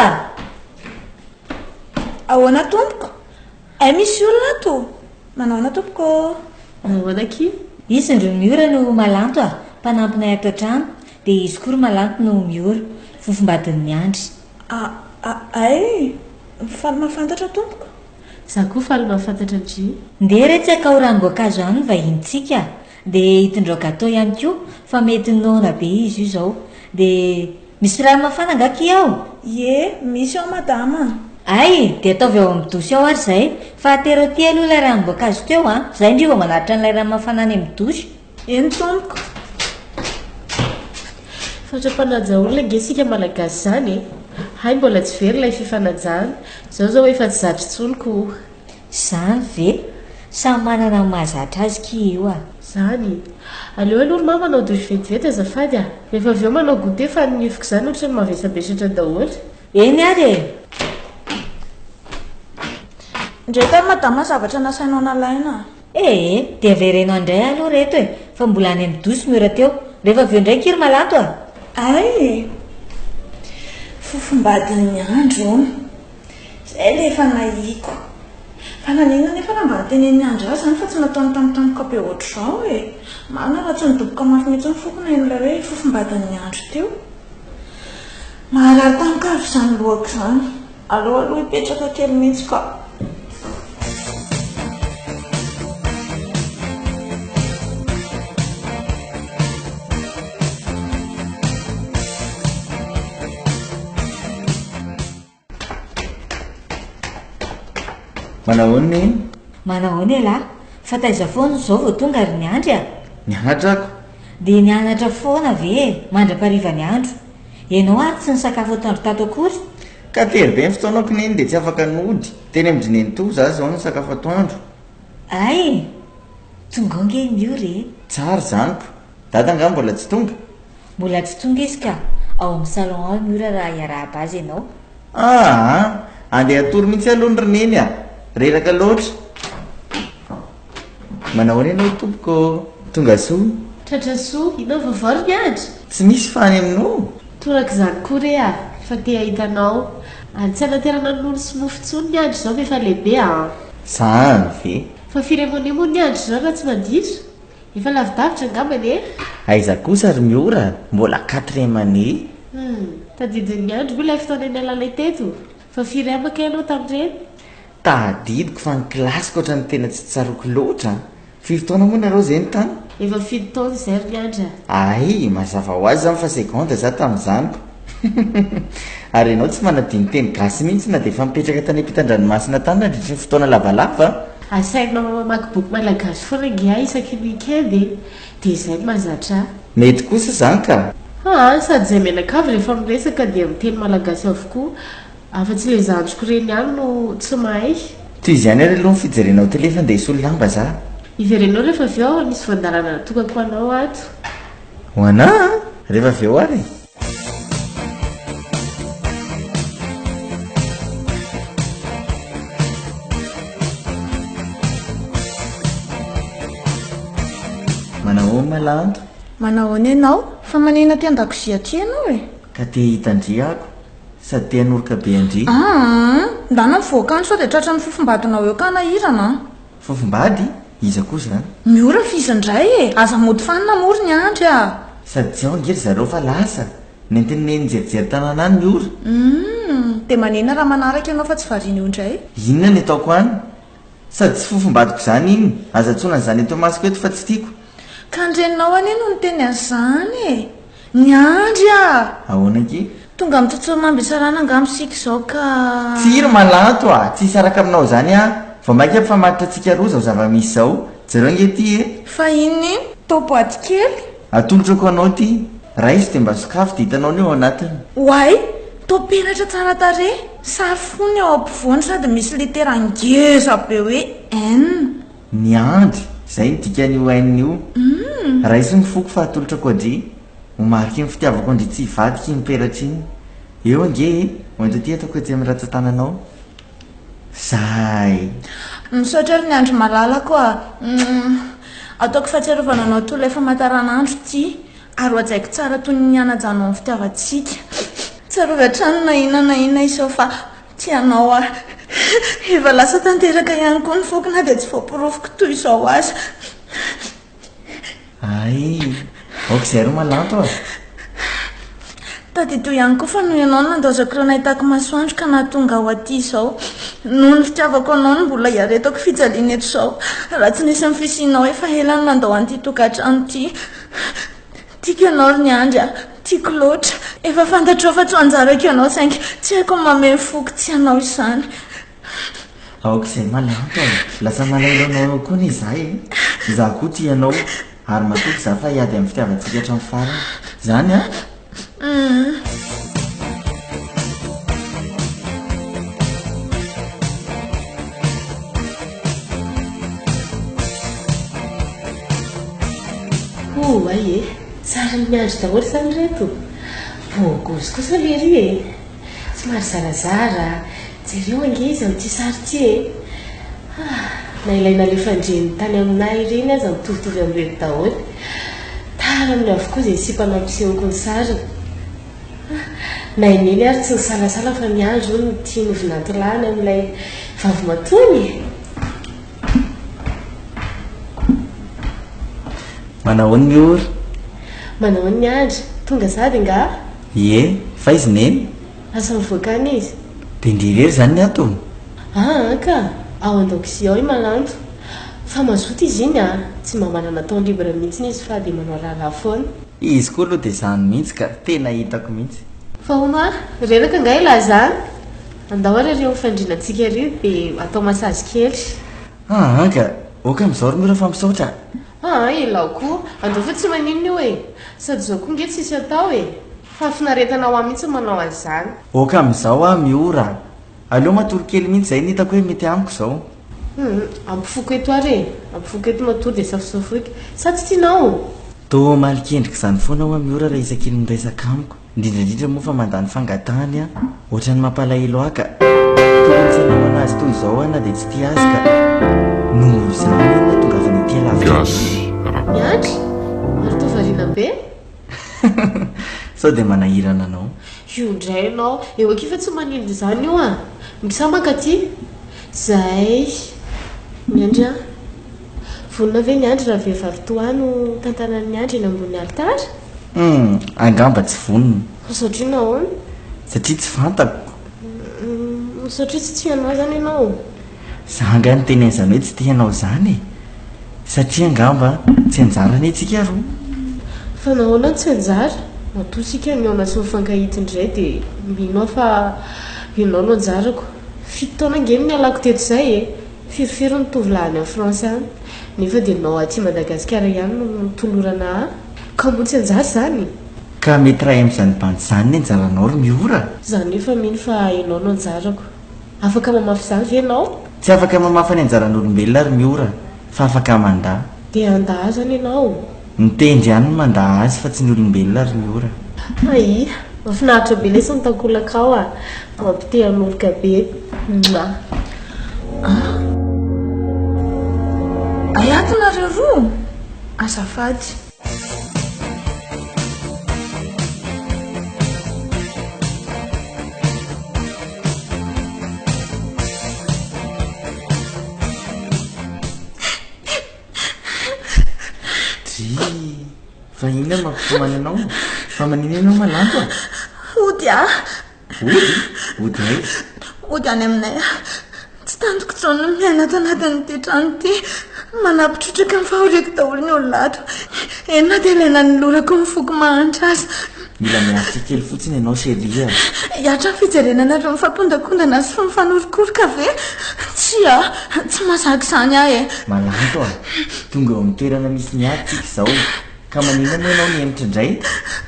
ahoana tompoko? Misy olona ato. Manaona tompoko? Ahoana aky? Izy ndro miora no malanto mpanampinay ato an-trano, dia izy koa malanto no miora fofombadin'ny andry. Ay, faly mahafantatra tompoko? Za koa faly mahafantatra ndry. Ndeha re tsy akao ranom-boankazo any vahintsika, dia hitindreo gatao ihany koa, fa mety noana be izy io izao. Dia misy rano mafana ngaky ao? Ie, misy ao madama. Ay, dia ataovy ao amin'ny dosy ao ary izay, fa atero aty aloha ilay ranom-boankazo teo izay ndrio vao manaritra n'ilay rano mafana any amin'ny dosy. Eny tompoko. Fatra-panaja olona nge sika malagasy zany hay mbola tsy very ilay fifanajana, zao efa tsy zatry tsonoko. Zany ve, samy manana mahazatra azy ki io Zany, aleo aloha mama manao douche vetivety azafady rehefa avy eo manao goûter fa ny nifiko zany ohatra ny mavesabesatra daholo. Eny ary indray tany madama zavatra nasainao nalaina dia averenao indray aloha reto e fa mbola any amin'ny dosy miora teo rehefa aveo indray kiry malato ay fofombadin'ny andro zay le efa nahiko fa nanina nefa raha mba tenen'ny andro azy zany fa tsy nataony tamtampoka be ohatr' zao e marina raha tsy nidoboka mafy mihitsy ny fokona in'ilay hoe fofombadin'ny andro teo maharary tanikavy izany lohako izany aloha hipetraka kely mihitsy ka manahoany lahy fa taiza foana zao vao tonga ary ny andry nianatrako dia nianatra foana ve mandra-pariva ny andro ianao ary tsy ny sakafo atoandro tato akory ka tery be ny fotoanako niny dia tsy afaka nody teny amindrineny to za zao ny sakafo atoandro ay tonga onge mio re tsara zaniko dadanga mbola tsy tonga tsy tonga izy ka ao amin'ny salon ao miora raha iaraha-bazy ianao andeha atory mihitsy aloha ny roneny reraka loatra manahoana ianao tompoko tonga soa tratra soa inao vavaro ny andro tsy misy fany aminao toraka izany kory fa te ahitanao ary tsy anaterana nono sy mofo-tsony ny andro zao efa lehibe zany ve fa firemonia moa ny andro zao raha tsy mandiro efa lavidavitra angambany aiza kosa ary miora mbola 4e année tadidin'ny andro moa ilay fotoana ny alalay teto fa firy amaka ianao tamin'ireny tadidiko fa ny klasiko ohatra ny tena tsy tsaroko loatra firy-taona moa nareo zay ny tany efa 7 taona izay ry ny andra ay mazava ho azy zany fa seconde za tamin'izaniko ary ianao tsy manadiny teny gasy mihitsy na dia efa mipetraka tany ampitan-dranomasina tany nandritry ny fotoana lavalava asainao mamaky boky malagasy foana ngia isaky ny weekend dia izay no mahazatra mety kosa zany ka sady izay menakavy rehefa miresaka dia miteny malagasy avokoa afa-tsy le zandroko reny ihany no tsy mahay toy izy ihany ary aloha ny fijerenao tele fa ndeha isolo lamba za iverenao rehefa avy ao misy voandarana natokako anao ato ho ana rehefa avy eo ary manao malanto manahoana ianao fa manina ty an-dakozia ty ianao ka te hitandriako sady te hanoroka be andry ndana nyvoakany sao dia tratra ny fofombadinao eo ka nahirana fofombady iza koa zany miora fizindray aza mody fanina mory ny andry sady tsy ao angery zareo fa lasa nentenine nyjerijery tanana any miora dia manina raha manaraka ianao fa tsy variana io indray inona ny ataoko any sady tsy fofombadiko zany iny aza tsona n'izany eto masiko eto fa tsy tiako ka ndreninao anie no nyteny azany ny andry ahoanake tonga mitotsomambisarana angamosika izao ka tsiry malanto tsy hisaraka aminao zany vao mainka ampifamaritra antsika roa zao zava-misy zao jereo angety fa inony toboaty kely atolotrako anao ty raha izy dia mba sokafo dia hitanao ny ao anatiny hoay topenatra tsara tare sary fony ao ampovoany sady misy litera ngeza be hoe n ny andry zay nydikanyio ain'io raha isy ny foko fa atolotrako adry homariky ny fitiavako andry tsy hivadiky nyperatra iny eo ange oento ty ataoko atsy amin'ny ratsan-tananao zay misaotra ry ny andro malalako ataoko fahatsiarovana anao to ilay famataran'andro ty ary hoajaiko tsara toy ny anajanao ny fitiavantsika tsarovy atrano na inona izao fa ty anao efa lasa tanteraka ihany koa ny fokona dia tsy voapirofoko toy izao azy ay aoka izay ro malanto tady toy ihany koa fa noho ianao nandozako ireo nahitako masoandro ka nahatonga ao aty izao noho ny fitiavako anao no mbola iaretako fijaliana eto izao raha tsy nisy ny fisianao efa ela no nandao an'ity tokantrano ty tiako ianao ry ny andry tiako loatra efa fantatrao fa tsy hoanjarako ianao saingy tsy haiko mameny foko tsy anao izany aoka izay malanto lasa malailanao koa ny izay za koa ty ianao ary matoky za fa hiady amin'ny fitiavantsika hatramin'ny farany zany ay tsara ny andro daholo zany reto bogozy kosa lery tsy mary zarazara jereo ange izy amin'ity sary ty na ilaina le fandreny tany aminay ireny aza mitovitovy amin'ireny daholo tara amin'ny avokoa izay sipanampsehoko ny sariny na inely ary tsy nisalasala fa ny andro no tia novinantolany amin'ilay vavy matony. Manahoany miora? Manahoany ny andro tonga sady nga? Ie, fa izy neny? Asa mivoakany izy? Dia ndrerery zany ny atony? Ka ao an-dakozia ao i malanto fa mazoto izy iny tsy mba manana temps libre mihitsy izy fa dia manao raharaha foana. Izy koa aloha dia zany mihitsy ka tena hitako mihitsy. Fa hono renaka nga ilazany andao ary ireo fandrinantsika ry dia atao masazy kely. Ka oka amin'izao ry mora fa misaotra. Ilao koa andao fa tsy maninona io e sady zao koa nge tsisy atao e fa finaretana ho mihitsy manao an'izany. Oka amin'izao miora aleo matory kely mihitsy zay nitako hoe mety amiko izao. Ampifoko eto ary e ampifoko eto matory dia safosafoika sa tsy tianao? To malikendrika izany foana ho miora raha isaky ny miresaka amiko indrindrandrindra moa fa mandany fangatahany ohatrany mampalahelo aka tokony tsy hanao anazy toy izao na dia tsy tia azy ka noho izany na tonga avy ny tia lavitra miandry ary tovariana be. sao dia manahirana anao io indray ianao eo akifa tsy manindry izany io misamaka ty zay miandry vonona ve ny andry raha vehivarotoano tantanan'ny andry eny ambony altara? Angamba tsy vonona satria nahoana? satria tsy fantako. Satria tsy tianao zany ianao? Za nga ny teny an'izany hoe tsy tianao izany satria angamba tsy anjarany antsika roa. Fa nahoana tsy anjara? Natosika miaona sy mifankahita indray dia minao fa ianao no anjarako. Fito taona ngeny ny alako teto izay e firofiry ny tovolahy any Frantsa any nefa dia nao aty Madagasikara ihany no tolorana ka moa tsy anjara izany. Ka mety raha amin'izany bandy izany ny anjaranao ry miora? Izany efa mino fa ianao no anjarako. Afaka mamafy izany ve ianao? Tsy afaka mamafa ny anjaran'olombelona ry miora fa afaka mandahy. Dia andahy zany ianao? Mitendry ihany no mandahy azy fa tsy ny olombelona ry miora. Mahafinaritra be lesy nitakolaka ao mampitehan'oloka be. Ayatonareo roa azafady. Fa inona mampitomany anao? Fa manina ianao malanto Ody Ody aiza? Ody any aminay tsy tandoko trano miaina ato anatin'ity trano ity manapitrotraka ny fahoriako daholo ny olona ato enona dia ilaina ny lorako mifoko mahantra azy. Mila miaritra kely fotsiny ianao seria. Hiatra ny fijerenanareo mifampondakondana sy mifanorokorika ve? Tsy mahazaka izany e. Malanto tonga eo amin'ny toerana misy ny ady tsika izao ka manina moa ianao niemitra indray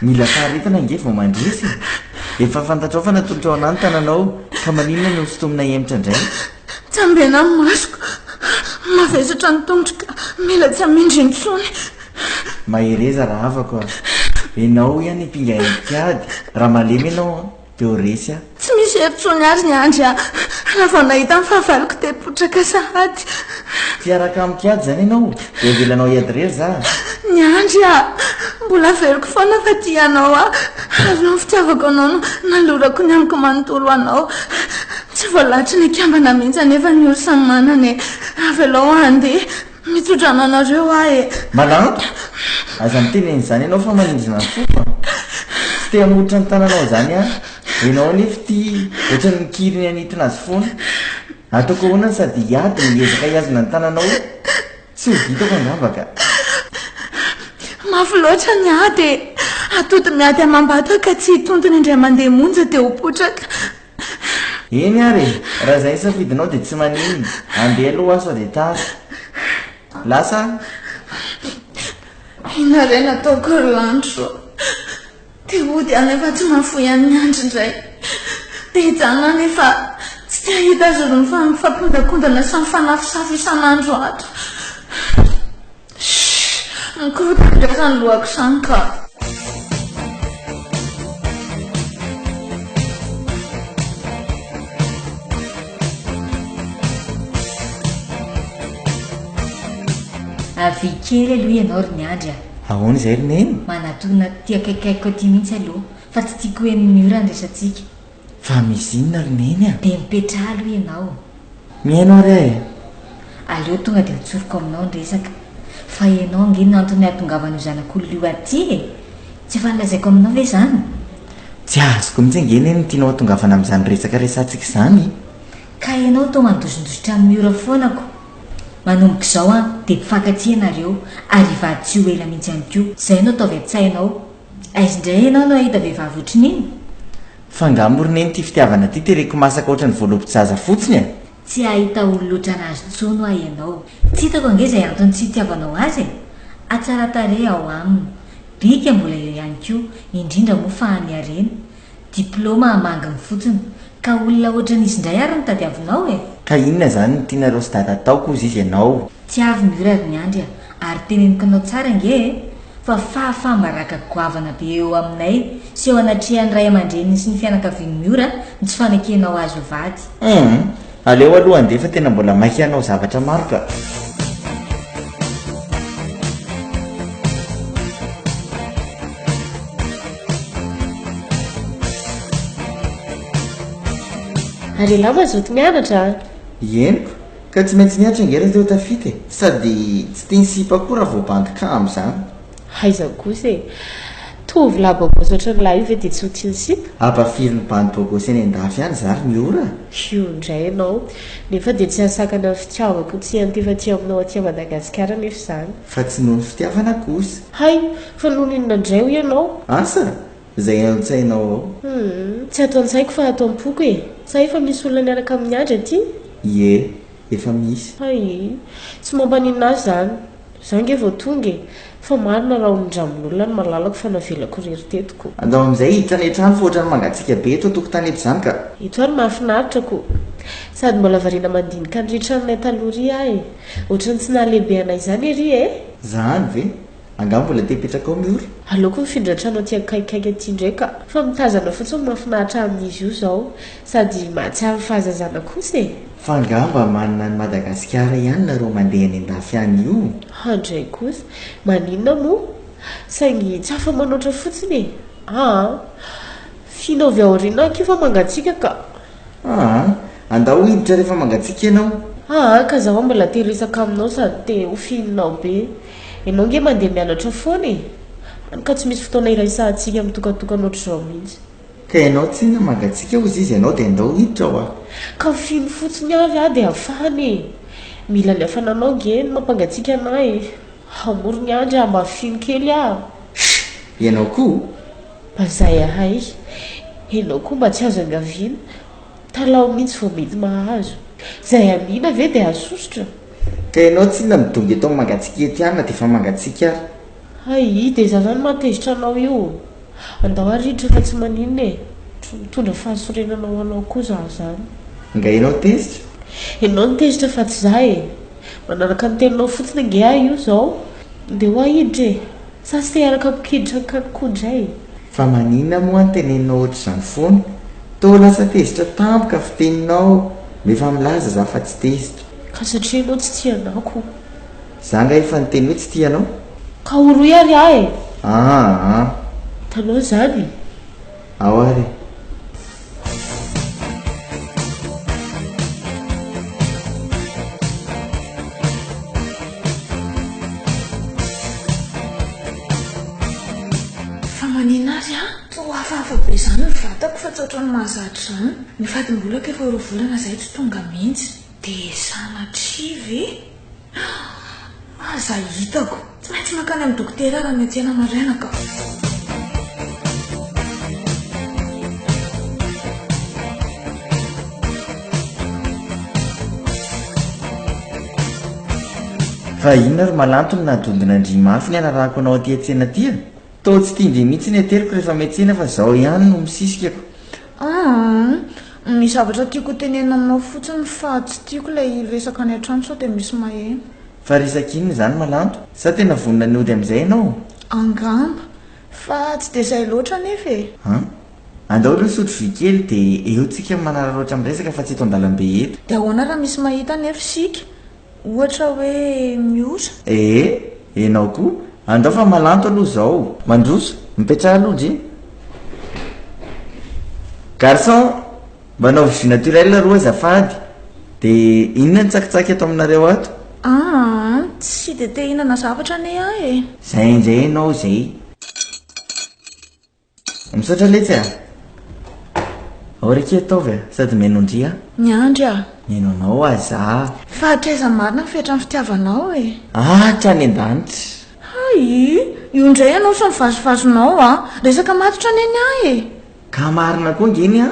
mila faharetana nge vao mandresy efa fantatrao fa natolotrao anany tananao ka manina no sotomina emitra indray. Tsy ambena amin'ny masoko mavesatra ny tongotra ka mila tsy hamindry intsony. Mahereza raha afako ianao ihany mpinga ikady raha malemy ianao dia ho resy tsy misy herintsony ary ny andry raha vao nahita ny fahavaloko tepotraka sahady. Fiaraka amikady zany ianao dia velanao hiady rery za. Ny andry mbola veriko foana fa tianao ary no fitiavako anao no nalorako ny amiko manontolo anao. Tsy voalatry ny akambana mihitsy anefa ny olo samy manana avelao andeha mitsodrana anareo Malanto aza miteny an'izany ianao fa manindrina ny foko tsy te hamotra ny tananao zany ianao nefa ty ohatrany mikiriny anitina azy foana ataoko hoana sady hiady miezaka hiazona ny tananao tsy ho vitako angambaka. Mafy loatra ny ady atody miady amam-bata ka tsy hitontony indray mandeha monja dia ho potraka. Eny ary raha izay safidinao dia tsy manino andeha aloha aso dia tara lasa inare nataoko landro dia ody anefa tsy mahafoy an'ny andro indray dia hijanona nefa tsy tia hita azy ro ny mifampondakondana sy mifanafisafy isan'andro ato. Mikorotadrasa ny lohako izany ka. avy kely aloha ianao ry ny andry a. ahoana izay roneny manatona ty akaikaiko aty mihitsy aloha fa tsy tiako hoe amin'ny ora ndraisantsika fa misy inona roneny a dia mipetra aloha ianao mihainao ry ay aleo tonga dia mitsoroko aminao nresaka fa ianao angeny antony ahatongavana io zanak'olona io aty e tsy efa nilazaiko aminao ve izany tsy azoko mihitsy angeny ny tianao atongavana amin'izany resaka resantsika izany ka ianao to mandosondositra amin'ny ora foanako manomboka izao a dia mifankaty ianareo ary va tsy ho ela mihitsy ihany koa izay ianao ataovy an-tsainao aizy indray ianao no ahita vehivavy otriny iny fa ngamo roneny ty fitiavana ty tereko masaka ohatra ny voalompo-jaza fotsiny a tsy ahita olo loatra anazy tsono ah ianao tsy hitako ange izay antony tsy hitiavanao azy e atsaratare ao aminy bika mbola ihany koa indrindra moa fa any arena diplôma amanginy fotsiny ka olona ohatran'izy indray ary nitadiavinao e ka inona izany ny tianareo sy dada ataoko ozy izy ianao tsy avy miorary ny andry a ary teneniko anao tsara nge e fa fahafambaraka goavana be eo aminay sy eo anatrehan'ny ray aman-dreniny sy ny fianakaviany miora ny tsy fanakenao azo vady aleo aloha andefa tena mbola maiky anao zavatra maro ka ary lahy mazoto mianatra eniko ka tsy maintsy niatra ngera teo tafity e sady tsy tia nysipa koa raha voabandika amin'izany aiza kosa e tovy lahy bogosy oatra ny lahy io ve dia tsy ho tia ny sipa ampafiry ny bandy bogosy any an-dafy any zary miora io indray ianao nefa dia tsy hasakana ny fitiavako tsy antyfaty aminao aty Madagasikara nefa izany fa tsy noho ny fitiavana kosa hay fa noho ninona indray ho ianao asa izay antsainao ao tsy atao an-tsaiko fa atao am-poko e sa efa misy olona niaraka amin'ny andry aty ie efa misy hay tsy mampanina azy zany zange vao tonga e fa marina raha onindramon'olona ny malalako fa navelako rery tetiko andao amin'izay hiditra ny etrano fa ohatrany mangatsika be eto atokotany eto izany ka ito ary mahafinaritra ko sady mbola variana mandinika nydritranonay talory ah e ohatrany tsy nahalehibe anay izany ery e zany ve angamo mbola te hipetraka ao miora aleoko mifindra-trano aty akaikaiky aty ndraika fa mitazana fotsiny mahafinaritra amin'izy io izao sady mahatsiary fahazazana kosa e fa ngamba manana ny Madagasikara ihany nareo mandeha any an-dafy any io handray kosa maninona moa saingy tsy afa manoatra fotsiny e finaovy aoriana akio fa mangatsika ka andao hiditra rehefa mangatsika ianao ka zaho mbola te resaka aminao sady te ho fininao be ianao nge mandeha mianatra foana e any ka tsy misy fotoana iraisantsika mitokatokana ohatr'izao mihitsy ka ianao tsy na mangatsika ozy izy ianao dia andao hiditra ao ka fino fotsiny avy dia afany mila ny afananao nge ny mampangatsika anay hamory ny andry mba fino kely ianao koa bazay ahay ianao koa mba tsy azo angavina talao mihitsy vao mety mahazo zay amina ve dia asosotra ka ianao tsy na midongy atao mangatsika ety any na dia efa mangatsika ary dia za zany matezitra anao io andao ariditra fa tsy maninona e mitondra fahasorenanao anao koa za zany nga ianao tezitra ianao nitezitra fa tsy za e manaraka ny teninao fotsiny nge io zao dia ho ahiditra e sasy te araka mpikiditra ny kakokodray fa maninona moa ny teneninao ohatr'izany foana to lasa tezitra tampoka fiteninao mefa milaza za fa tsy tezitra ka satria ianao tsy tianako za nga efa nyteny hoe tsy tianao ka oroy ary e tanao zany ao ary fa manina azy to hafahafa be izany ny vatako fa tsy ohatrany mahazatra izany ny fatim-bolaka efa ro volana izay tsy tonga mihitsy dia sanatrivy aza hitako tsy maintsy makany amin'ny dokotera raha ny atsena marainaka fa inona ry malantony nadondina andrimafy ny anarahako anao aty atsena tya to tsy tiandry mihitsy ny ateriko rehefa miatsena fa zao ihany no misisikako misy zavatra tiako tenena aminao fotsiny fa tsy tiako ilay resaka ny an-trano sao dia misy mahena fa resaky inona izany malanto sa tena vonina ny ody amin'izay ianao angamba fa tsy dia izay loatra nefa e andao aloha sotro vy kely dia eo tsika manararoatra amin'ny resaka fa tsy eto an-dalambe eto dia ahoana raha misy mahita nefa sika ohatra hoe miora enao koa andao fa malanto aloha zao mandroso mipetraha aloja garçon mbanao vy naturel roa azafady dia inona ny tsakitsaky ato aminareo ato tsy dia te hinana zavatra ne ah zay indray ianao zay misaotra letsy aorake ataovy sady menondria miandry meno anao aza fa hatraiza marina fihatra ny fitiavanao trany an-danitra io indray ianao so mivazovazonao resaka matotra ny any ka marina koa ngeny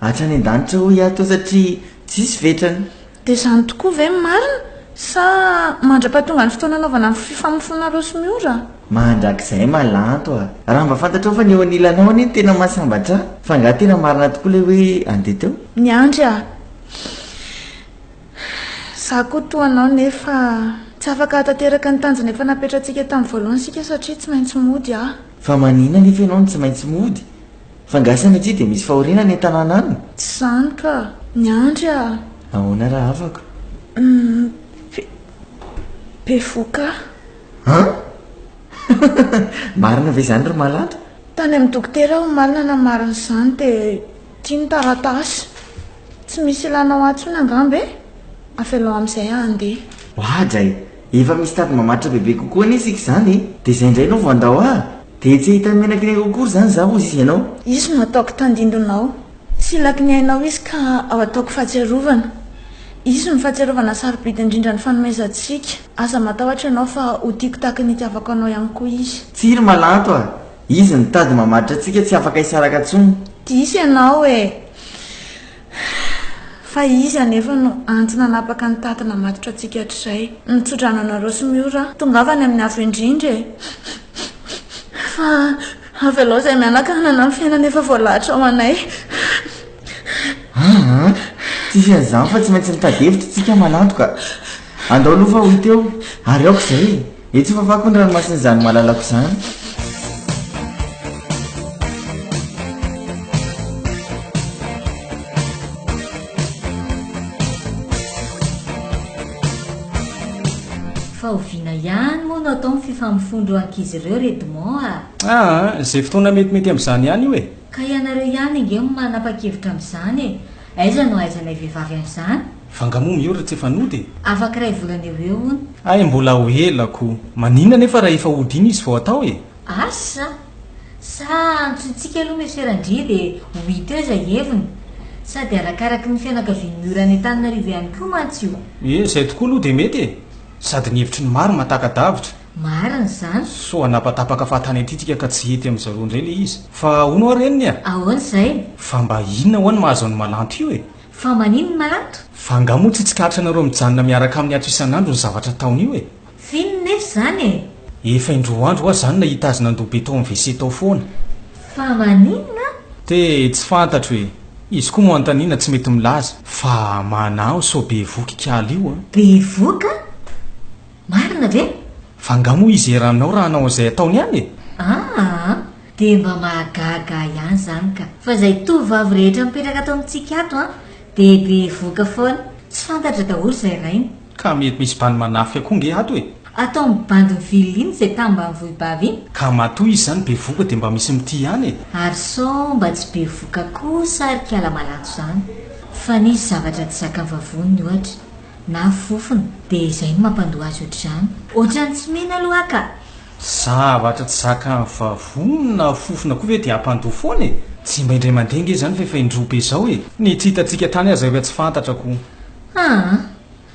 hatrany an-danitra hoy ato satria tsisy vetrany dia izany tokoa ve marina sa mandra-pahatonga ny fotoana anaovana ny fifamofonareo sy miora mandrakizay malanto raha mba fantatrao fa ny eo anilanao any tena mahasambatra fa nga tena marina tokoa le hoe andeha teo miandry za koa toanao nefa tsy afaka hatanteraka ny tanjona efa napetratsika tamin'ny voalohany sika satria tsy maintsy mody fa manina nefa ianao no tsy maintsy mody fa ngasanatria dia misy fahoriana ny an-tanàna any tsy zany ka miandry ahoana raha afaka be voka marina ve izany ry malantra tany amin'ny dokotera ho malina namarina izany dia tia ny taratasy tsy misy ilanao atsony angamby afelao amin'izay andeha hoadray efa misy tady mamatra bebe kokoa nisika izany dia izay indray nao voandao dia tsy hita menaky ny kokory izany za ozy izy ianao izy no ataoko tandindonao sy ilaky ny hainao izy ka ao ataoko fahatsiarovana izy ny fahatsiarovana sarobidy indrindra ny fanomezantsika aza matahotra ianao fa ho tiako tahaka ny itiavako anao ihany koa izy tsiry malanto izy ny tady mamatra antsika tsy afaka hisaraka ntsony diso ianao fa izy anefa no antsona napaka ny tatana matotra antsika hatrizay nitsodrano anareo sy miora tongavany amin'ny avo indrindra fa avy alao izay mianakanana ny fiainana efa voalahatra ao anay tsisy an'izany fa tsy maintsy nitady hevitra tsika malanto ka andao aloha fa hoy teo ary aoko izay tsy fafako ny ranomasina izany malalako izany fa oviana ihany moa no atao ny fifamifondro ankizy ireo redimon zay fotoana metimety amin'izany ihany io ka ianareo ihany inge manapa-kevitra amin'izany aiza no aizanay vehivavy amin'izany fangamoa miora tsy efa nody afaka ray volana eo eo ony ay mbola ho elako manina nefa raha efa hodiny izy vao atao asa sa antsontsika aloha meserandria dia hohito eo izay heviny sady arakaraky ny fianakavian'ny orany an-tananarivo ihany koa mantsy io zay tokoa aloha dia mety sady ny hevitry ny maro mataka-davitra marina izany so anapatapaka fahatany atytsika ka tsy hety amin'izareo indray le izy fa hono areniny ahoana izay fa mba inona ho any mahazo any malanto io fa manino ny malanto fa ngamoa tsy tsikatra anareo mijanona miaraka amin'ny ato isan'andro ny zavatra taony io finony nefa izany efa indroandro azy zany nahita azy nandoa be tao amin'ny wc tao foana fa maninona te tsy fantatro hoe izy koa moa antaniana tsy mety milaza fa manao so be voky kaly io be voka marina ve fa ngamoa izy eranao raha anao izay ataony ihany dia mba mahagaga ihany zany ka fa izay tovavy rehetra mipetraka atao amintsika ato dia be voka foana tsy fantatra daholo izay rainy ka mety misy bany manafy akoa nge ato atao mibandy ny viliny izay tamba ny vohibavy iny ka matoy izy zany be voka dia mba misy mity ihany ary so mba tsy be voka kosa ary kiala malanto izany fa nisy zavatra tsy zaka vavoniny ohatra na fofona dia izay no mampandoha azy ohatr'izany ohatrany tsy mihina aloha ka zavatra tsy zaka vavonina fofona koa ve dia ampandoha foana tsy mba indray mandenga zany fa efa indrobe izao ny tsy hitantsika tany azy rehefa tsy fantatrako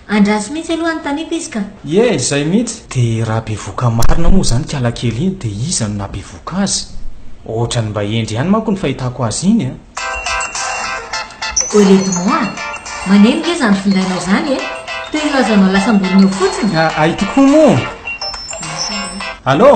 andrasy mihitsy aloha ny tanipa izy ka izay mihitsy dia raha be voka marina moa zany kiala kely iny dia iza no nabe voka azy ohatrany mba endry ihany manko ny fahitako azy iny oredimoa maneno nge zany findainao zany toy ilazanao lasam-bolina eo fotsiny ay tokoa moa allo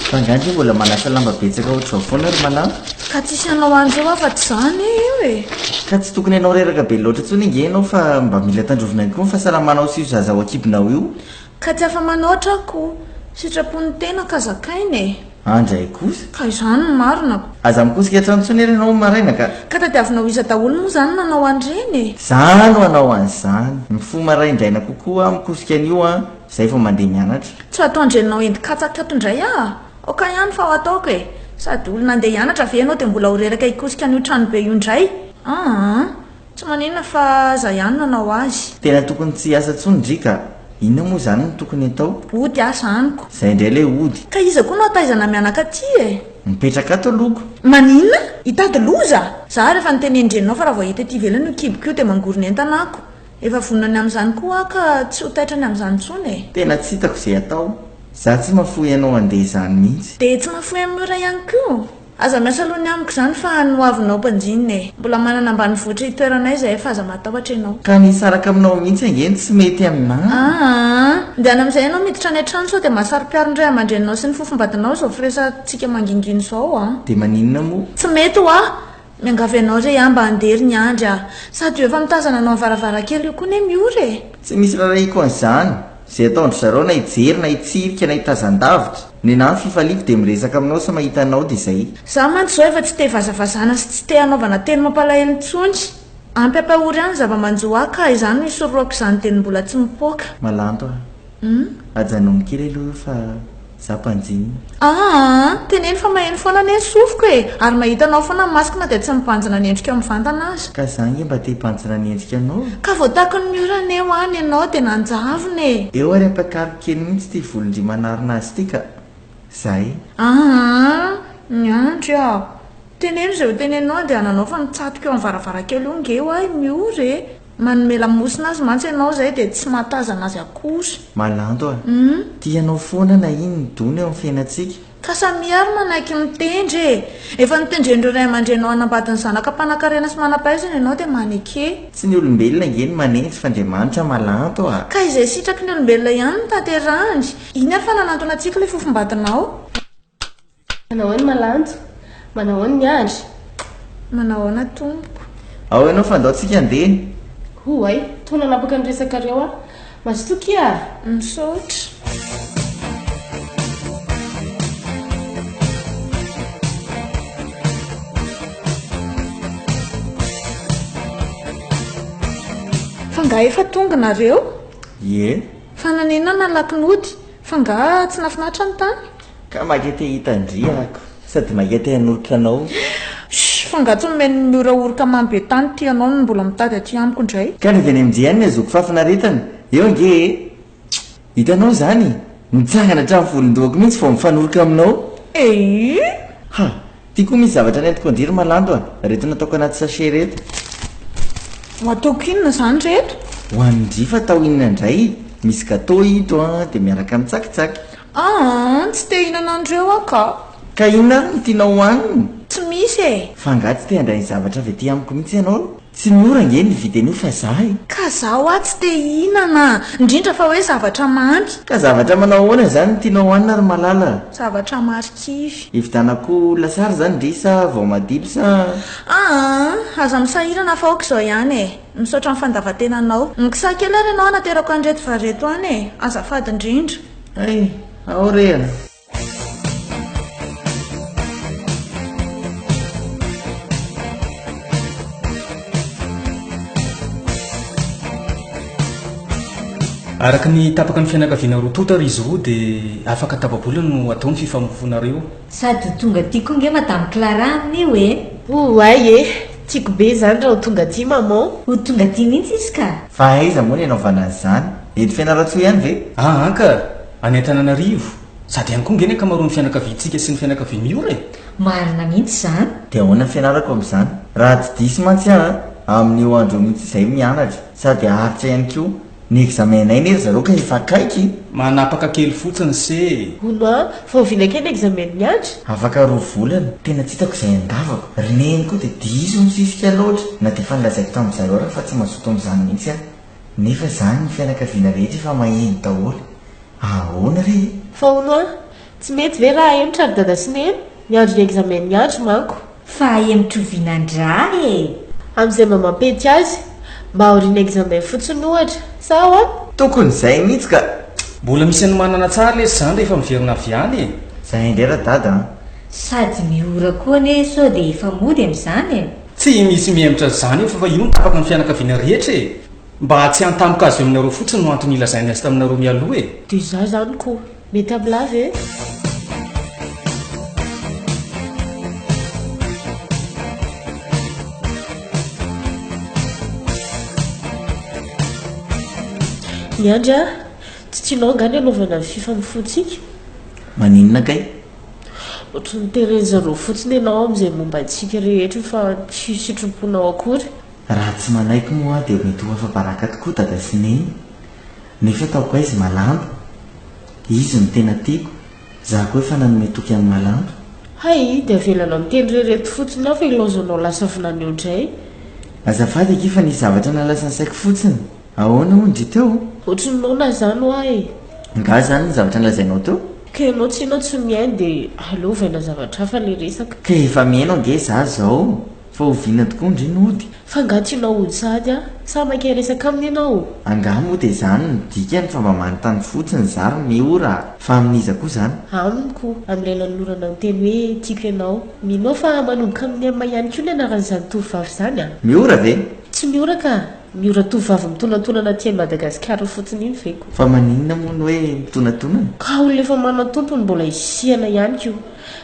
fangandry mbola manasa lamba betsaka ohatrao foana ry malano ka tsisy anao an'izao afa tsy zany io e ka tsy tokony ianao reraka be loatra tsony ingenao fa mba mila tandrovina koa fahasalamanao sy io zaza ho akibinao io ka tsy afa manoatrako sitrapony tena ka zakainy andray kosa ka izany no marinako aza mikosika tranotsony ery ianao maraina ka tadiavinao iza daholo moa zany nanao andreny zano anao an'izany mifo maraindraina kokoa mikosika an'io a izay fa mandeha mianatra tsy ataondrenao endikatsakato indray oka ihany fa ho ataoko e sady olona andeha hianatra ve ianao dia mbola ho reraka hikosika an'io trano be io indray tsy maninona fa za ihany nanao azy tena tokony tsy asa tsonydrika inona moa zany no tokony atao ody asa anyko izay indray le ody ka iza koa no ataizana mianaka aty e mipetraka ato loko maninona hitady loza za rehefa nitenendrenao fa raha vao hita ty velany io kiboko io dia mangorona entanako efa vonony amin'izany koa ka tsy ho taitrany amin'izany tsony e tena tsy hitako izay atao za tsy mahafoy ianao andeha izany mihitsy dia tsy mahafoy amin'ora ihany koa aza miasa aloha ny amiko izany fa noavinao mpanjinina e mbola manana ambany voatra hitoeranay izay efa aza matahotra ianao ka nisaraka aminao mihitsy angeny tsy mety aminahy ndiana amin'izay ianao miditra any an-trano sao dia mahasaro-piaron-dray aman-drenao sy ny fofombatinao izao firesantsika manginginy izao dia maninona moa tsy mety ho miangavy ianao zay mba handery ny andry sady eo efa mitazana anao avaravarankely io koa ne miory e tsy misy raharaiko an'izany izay ataondry zareo na hijery na hitsirika na hitazan-davitra ny na fifaliako dia miresaka aminao sa mahita anao dia izay za mantsy izao efa tsy te vazavazana sy tsy te hanaovana teny mampalahelo ntsony ampy ampahory any zava-manjo ka izany no isoroako izany teny mbola tsy mipoaka malanto ajanony kely aloha fa za mpanjiny teneny fa maheno foana ny sofiko e ary mahita anao foana masikina dia tsy mipanjina ny endrika mivantana azy ka zany mba te hipanjina ny endrika anao ka voatako ny miorana eo any ianao dia nanjavony eo ary ampakariko kely mihitsy ty volondry manarina azy ty ka zay miandry teneny izay ho tenenao dia ananao fa mitsatoka eo amin'ny varavarankely io nge ho miory manome lamosina azy mantsy ianao izay dia tsy mahatazana azy akory malanto tianao foana na iny ny dony eo amin'ny fiainantsika ka samiary manaiky mitendry efa nitendrendreo ray aman-drenao anambadiny zanaka mpanankarena sy manam-pahaizana ianao dia maneke tsy ny olombelona ngeny manendry fa andriamanitra malanto ka izay sitraky ny olombelona ihany no tanterahany iny ary fa nanantona antsika ilay fofombadinao manahoany malanto manahoany ny andry manahoana tompoko ao ianao fa andaotsika andeha hoay tona napaka ny resakareo mazotoky misaotra fa nga efa tonga nareo fa nanina nalakinody fa nga tsy nafinahitra ny tany ka makete hitandriako sady makete hanoritra anao fa nga tsy nomeny mioraoroka mambe tany ty anao no mbola mitady aty amiko indray ka ny avy any amin'jehany ny azoko fafinaretana eo nge hitanao zany mitsangana hatramy volondohako mihitsy vao mifanoroka aminao tia koa misy zavatra ny entiko andiry malanto reto nataoko anaty sachet reto ataoko inona zany reto ho an'ndry fa atao inona indray misy gâteau ito dia miaraka amin'ny tsakitsaky tsy te hinana andreo ka inona ary no tianao hoaniny tsy misy fa nga tsy te handray ny zavatra avy aty amiko mihitsy ianao tsy mora nge ny vidy an'io fa zahy ka zaho tsy te hinana indrindra fa hoe zavatra mamy ka zavatra manao ahoana zany no tianao hoanina ary malala zavatra marikivy hividanako lasary zany ndrisa vao madilo sa aza misahirana fa aoka izao ihany misaotra ny fandavatenanao nikisakely ary ianao anaterako anreto va reto any azafady indrindra ao rea araka ny tapaka ny fianakaviana rotota ry izy roa dia afaka tapabola no atao ny fifamofonareo sady tonga tiako nge madame Clara amin'io ay tiako be zany raha ho tonga ty maman ho tonga ty mihitsy izy ka fa aiza moa ny anaovana azyzany ety fianaratsoa ihany ve ka any an-tananarivo sady ihany koa ngeny akamaroan'ny fianakaviantsika sy ny fianakavia miora marina mihitsy zany dia ahoana fianarako amin'izany raha tsy disy mantsy amin'io andro mihitsy izay mianatra sady aharitra ihany koa ny examenay nery zareo ka efa kaiky manapaka kely fotsiny se ono faovina kely examen ny andry afaka roa volana tena tsy hitako izay andavako reneny koa dia diso misisika loatra na dia efa nilazaiko tamin'ny zareo raha fa tsy mazoto amin'izany mihitsy nefa zany ny fianakaviana rehetra efa maheno daholo ahoana re fa ono tsy mety ve raha emotra ary dada sy neny ny andro ny examen ny andro manko fa emitrovinan-dra e amin'izay mamampety azy mba aoriana examen fotsiny ohatra sao a tokony izay mihitsy ka mbola misy ny manana tsara lesy zany rehefa miverina aviany e izay indrera dada sady miora koa ne sao dia efa mody amin'izany e tsy misy mihemitra zany io fa io no tapaka ny fianakaviana rehetra e mba tsy hantamika azy eo aminareo fotsiny no antony ilazainy azy taminareo mialoha e dia za zany koa mety amilava e miandry a tsy tianao angany anaovana ny fifa mifotsika maninona kay ohatra ny teren'zareo fotsiny ianao amin'izay momba antsika rehetra fa tsy sitroponao akory raha tsy manaiky moa dia mety ho afa-baraka tokoa dada sineny nefa taoko aizy malanto izy ny tena tiako za koa efa nanome toky amin'ny malanto hay dia avelana miteny rereto fotsiny aho fa ilaozanao lasa finaneo indray azafady akefa nisy zavatra nalasa ny saiko fotsiny ahoana ondry teo ohatrinynao na zany ho ah e nga zany ny zavatra nalazainao teo ka ianao tsy ianao tsy miainy dia aleovaina zavatra hafa le resaka ka efa mihainao nge za zao fa hoviana tokoa ndry nody fa nga tianao ody sady a sa maika resaka aminy ianao anga moa dia zany ny dikany fa mba manontany fotsiny zary miora fa aminiza koa zany aminy koa amin'nyilaylanolorana ny teny hoe tiako ianao minao fa manomboka amin'ny amma ihany koa ny anaran'izany tovovavy zany a miora ve tsy miora ka miora tovovavy mitonantonana tiany madagasikara fotsiny iny veko fa maninona moa ny hoe mitonantonana ka olona efa mana tompony mbola isiana ihany ko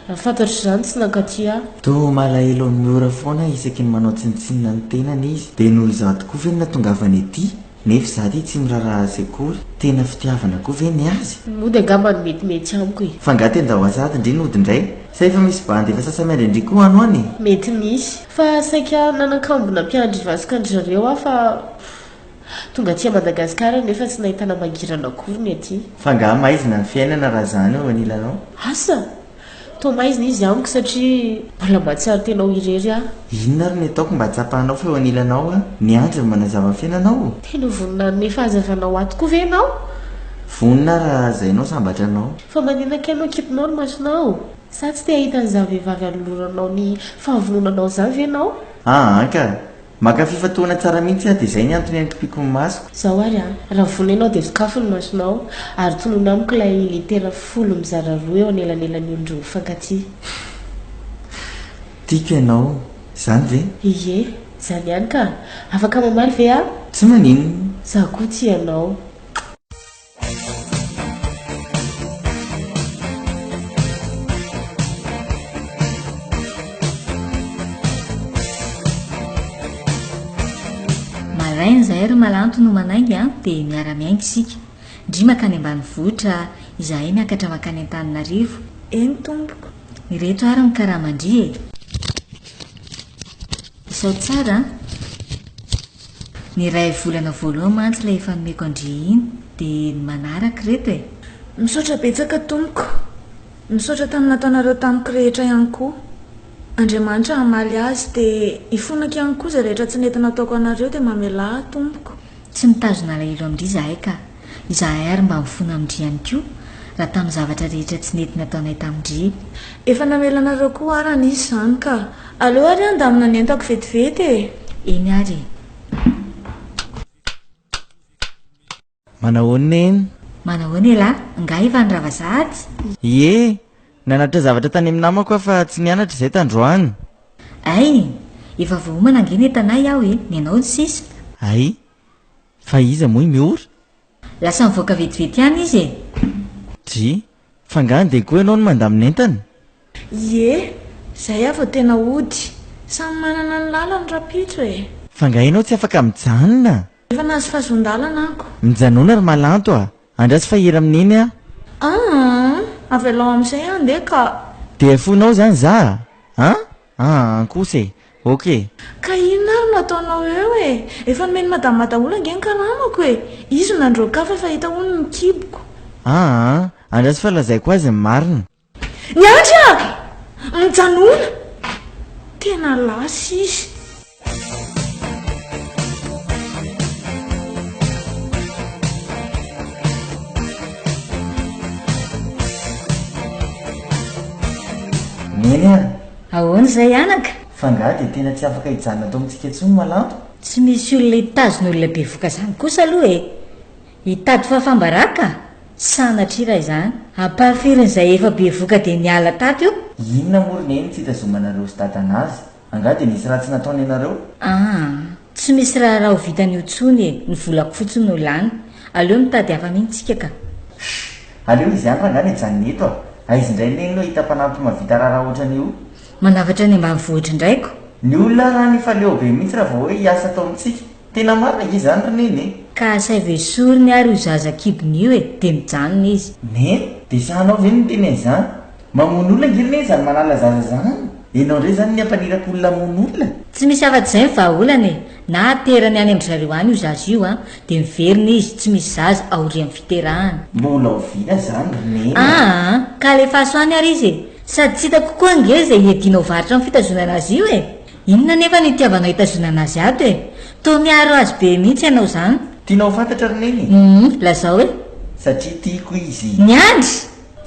raha fantatr' izany tsy nankaty a to malahelo ny miora foana isaky ny manao tsinitsinina ny tenany izy dia noho izao tokoa ve ny natongavany ety nefa zady tsy miraraha azy akory tena fitiavana koa ve ny azy moa dia angamba ny metimety amiko e fa nga tendao azady indri nody indray sa efa misy bandy efa sasamiandry indri koa ano any mety misy fa saika nanakambona mpiandry vasika ndry zareo ah fa tonga tia madagasikara nefa tsy nahitana mangirana akory ny aty fa nga maizina ny fiainana raha zany eo anilanao asa to maizina izy amiko satria mbola mba tsy ary tenao irery ah inona ary ny ataoko mba tsapahanao fa eo anilanao a ny andry ny manazava ny fiainanao tena vonina ny efa azavanao ato koa ve ianao vonina raha zainao sambatra anao fa manenaka ianao kipinao ny masonao sa tsy te ahitan'za vehivavy anoloranao ny fahavononanao zany ve ianao ka maka fifatoana tsara mihitsy a dia izay ny antony antopiako ny masoko zaho ary a raha vona ianao dia zokafo ny masonao ary tonona amiko ilay litera folo mizara roa eo anelanelan'ny ondro mifankaty tiako ianao zany ve ie zany ihany ka afaka mamaly ve a tsy maninona za koa ty ianao rainy zahay ry malanto no manaingy a dia miara-miaingy isika ndry makany ambany vohitra izahay miakatra makany an-taninarivo eny tompoko nireto ary ny karamandry e isao tsara ny ray volana voalohany mantsy ilay efa nomeko andry iny dia ny manaraka reto e misaotra betsaka tompoko misaotra tamin'ny nataonareo tamiko rehetra ihany koa andriamanitra hamaly azy dia ifonaka ihany koa zay rehetra tsy nety nataoko anareo dia mamela tompoko tsy mitazona lahelo amindry izahay ka izahay ary mba mifona amindry ihany koa raha tamin'ny zavatra rehetra tsy nety nataonay tamindry efa namela anareo koa ary anisy izany ka aleo ary a ndamina ny entako vetivety e eny ary manahoana eny manahoana elahy nga efa ny ravazahady ie nanatra zavatra tany amin'ny namako a fa tsy nianatra izay tandroany ay efa vohomana angeny entanay aho e ny anao ny sisa ay fa iza moa miora lasa mivoaka vetivety ihany izy e dry fa ngany dia koa ianao no mandamina entana ie izay aho vao tena ody samy manana ny lalany rapitso e fa nga ianao tsy afaka mijanona efa nahazo fahazon-dalana ako mijanona ry malanto a andrasy fa hery amin'iny a avelao amin'izay andeha ka dia fonao zany za kosa e ok ka inona ary no ataonao eo e efa nomeny madamadaolo angeny karamako e izy no nandroakafa fa hita hony ny kiboko andrasy fa lazay ko azy ny marina ny andry a mijanona tena lasy izy neny a ahoana izay anaka fa nga dia tena tsy afaka hijanona atao amintsika ntsony malanto tsy misy olona hitazon'olona be voka izany kosa aloha e hitady fafambaraka sanatri raha izany ampahafirin'izay efa be voka dia niala tato io inona morina eny tsy hitazomanareo sy dadanazy anga dia nisy raha tsy nataony ianareo tsy misy raha ho vitan'io tsony e ny volako fotsiny no lany aleo mitady hafa mihintsika ka aleo izy any raha nga ny ejanony eto aizy indray neny no hita-panampy mavita raharaha ohatrany io manavatra ny ambany vohitra indraiko ny olona raha ny faleo be mihitsy raha vao hoe hiasa atao amintsika tena marina izany reneny e ka saivesoriny ary ho zazakibon'io e dia mijanona izy ne dia sahanao ve ny tena izany mamono olona ngirina zany manala zaza zany ianao ndray zany ny ampanirako olona mono olona tsy misy afa-tsy izay ny vahaolana e na terany any amin'ny zareo any io zaza io dia miverina izy tsy misy zaza aory amin'ny fiterahana mbola ovina zany reneny ka lefa aso any ary izy e sady tsy hita kokoa nge zay iadianao varitra amin'ny fitazonana azy io e inona nefa ny itiavanao hitazonana azy ato e to miaro azy be mihitsy ianao zany tianao fantatra reneny lazao hoe satria tiako izy ny andry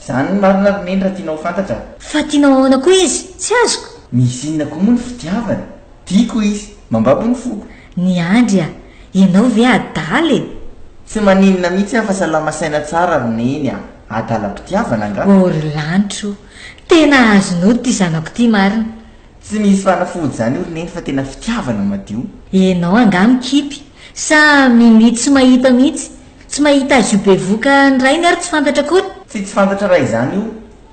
zany ny marina reneny raha tianao fantatra fa tianao ahoana koa izy tsy azoko misy inona koa moa ny fitiavana tiako izy mambabo ny foko ny andry ianao ve adaly e tsy maninona mihitsy afasalamasaina tsara reneny adalam-pitiavana nga ory lanitro tena azonao ty zanako ty marina tsy misy fanafody zany io reneny fa tena fitiavana madio ianao anga mikipy sa mimity tsy mahita mihitsy tsy mahita azy io be voka ny rainy ary tsy fantatra kory tsy fantatra raha izany io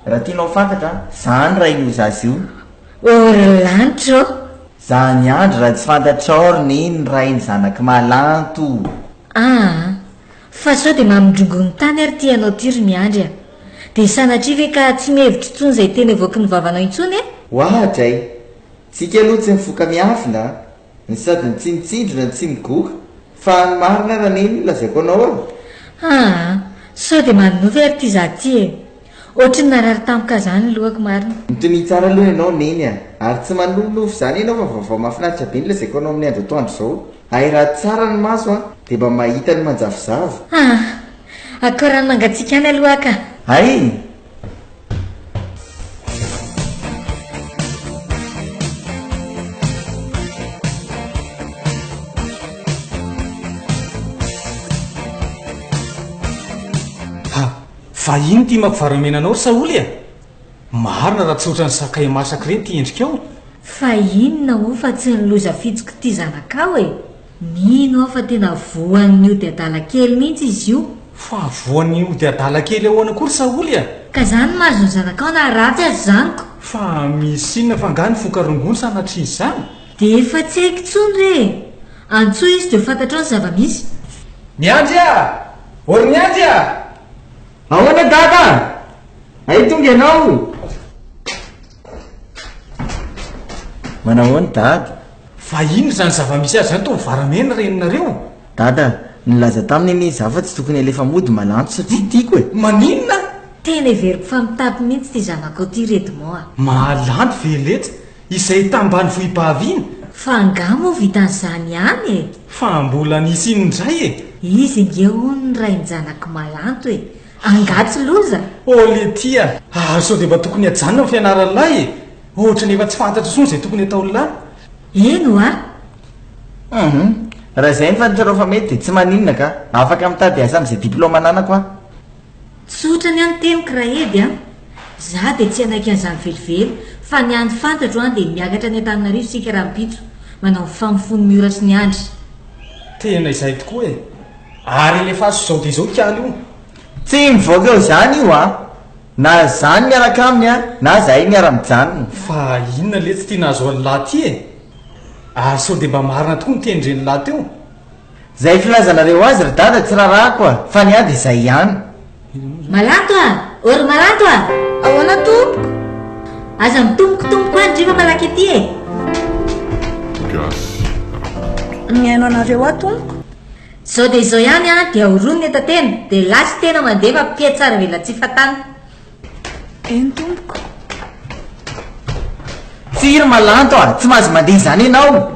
raha tianao fantatra zany raha ino zazy io ory lanitro zany andro raha tsy fantatrao reneny raha iny zanaky malanto fa sao dia mamindrongony tany ary ty anao ty ry miandry dia sanatria ve ka tsy mihevitra intsony izay tena evoaky ny vavanao intsony e ohatray tsika aloha tsy mifoka miafina ny sady ny tsy mitsindrona ny tsy migoka fa ny marina raha neny lazaiko anao sao dia manonovy ary ty za ty e ohatry ny narary tampoka zany lohako marina mitoni tsara aloha ianao neny ary tsy manolonofo zany ianao fa vaovao mahafinaritra be ny lazaiko anao amin'ny andro atoandro zao ay raha tsara ny maso dia mba mahita ny manjavozavo akorany mangatsika any aloha ka ay fa iny ty mampivaramenanao ry saoly marina raha tsotra ny sakay masaky reny ty endrikao fa inona o fa tsy nyloza fitsiko ty zanakao e mino aho fa tena voan'io dia adala kely mihitsy izy io fa voan'io dia adala kely ahoana kory saoly ka zany mahazo ny zanakao na ratsy azy zaniko fa misy inona fa nga ny fokarongony sanatria izy zany dia efa tsy haiko tsony re antsoa izy dia fantatrao ny zava-misy miandry ory miandry ahoana dada ay tonga ianao manao ny dada fa ino zany zava-misy azy zany to mivaramena reninareo dada nylaza taminy ny zafa tsy tokony alefa mody malanto satria tiako e maninona tena everiko fa mitapy mihitsy ty zanakao ty redimo malanto veletsy izay tambany vohim-pahaviana fa angamo vitan'izany any e fa mbola nisy inondray e izy nge hony ray ny zanako malanto e angatsy loza ole tia sao dia mba tokony hajanona ny fianaran'lahy e ohatra nefa tsy fantatra sony izay tokony atao lahy eno raha izay ny fantatrareo fa mety dia tsy maninona ka afaka mitady asa amin'izay diploma nanako tsotra ny any teniko raha edy za dia tsy anaiky an'izany velively fa ny andro fantatro dia miakatra ny an-taninarivo sika raha mipitso manao famifony miora sy ny andry tena izay tokoa e ary lefa azo zao dia zao ikaly io tsy mivoaka eo zany io na zany miaraka aminy na zahay miara-mijanona fa inona le tsy tia nahazo an'ny lahy ty e sao dia mba marina tokoa ny tendreny lahy teo zay filazanareo azy ry dada tsy raharaha fa ny ady izay ihany malanto ory malanto ahoana tompoko aza mitombokotomboko any driva malaky aty e miaino anareo tompoko zao dia izao ihany dia horonony eta tena dia lasy tena mandeha fa pia tsara vela tsy fatana eny tompoko tsiry malanto tsy mahazo mandeha izany ianao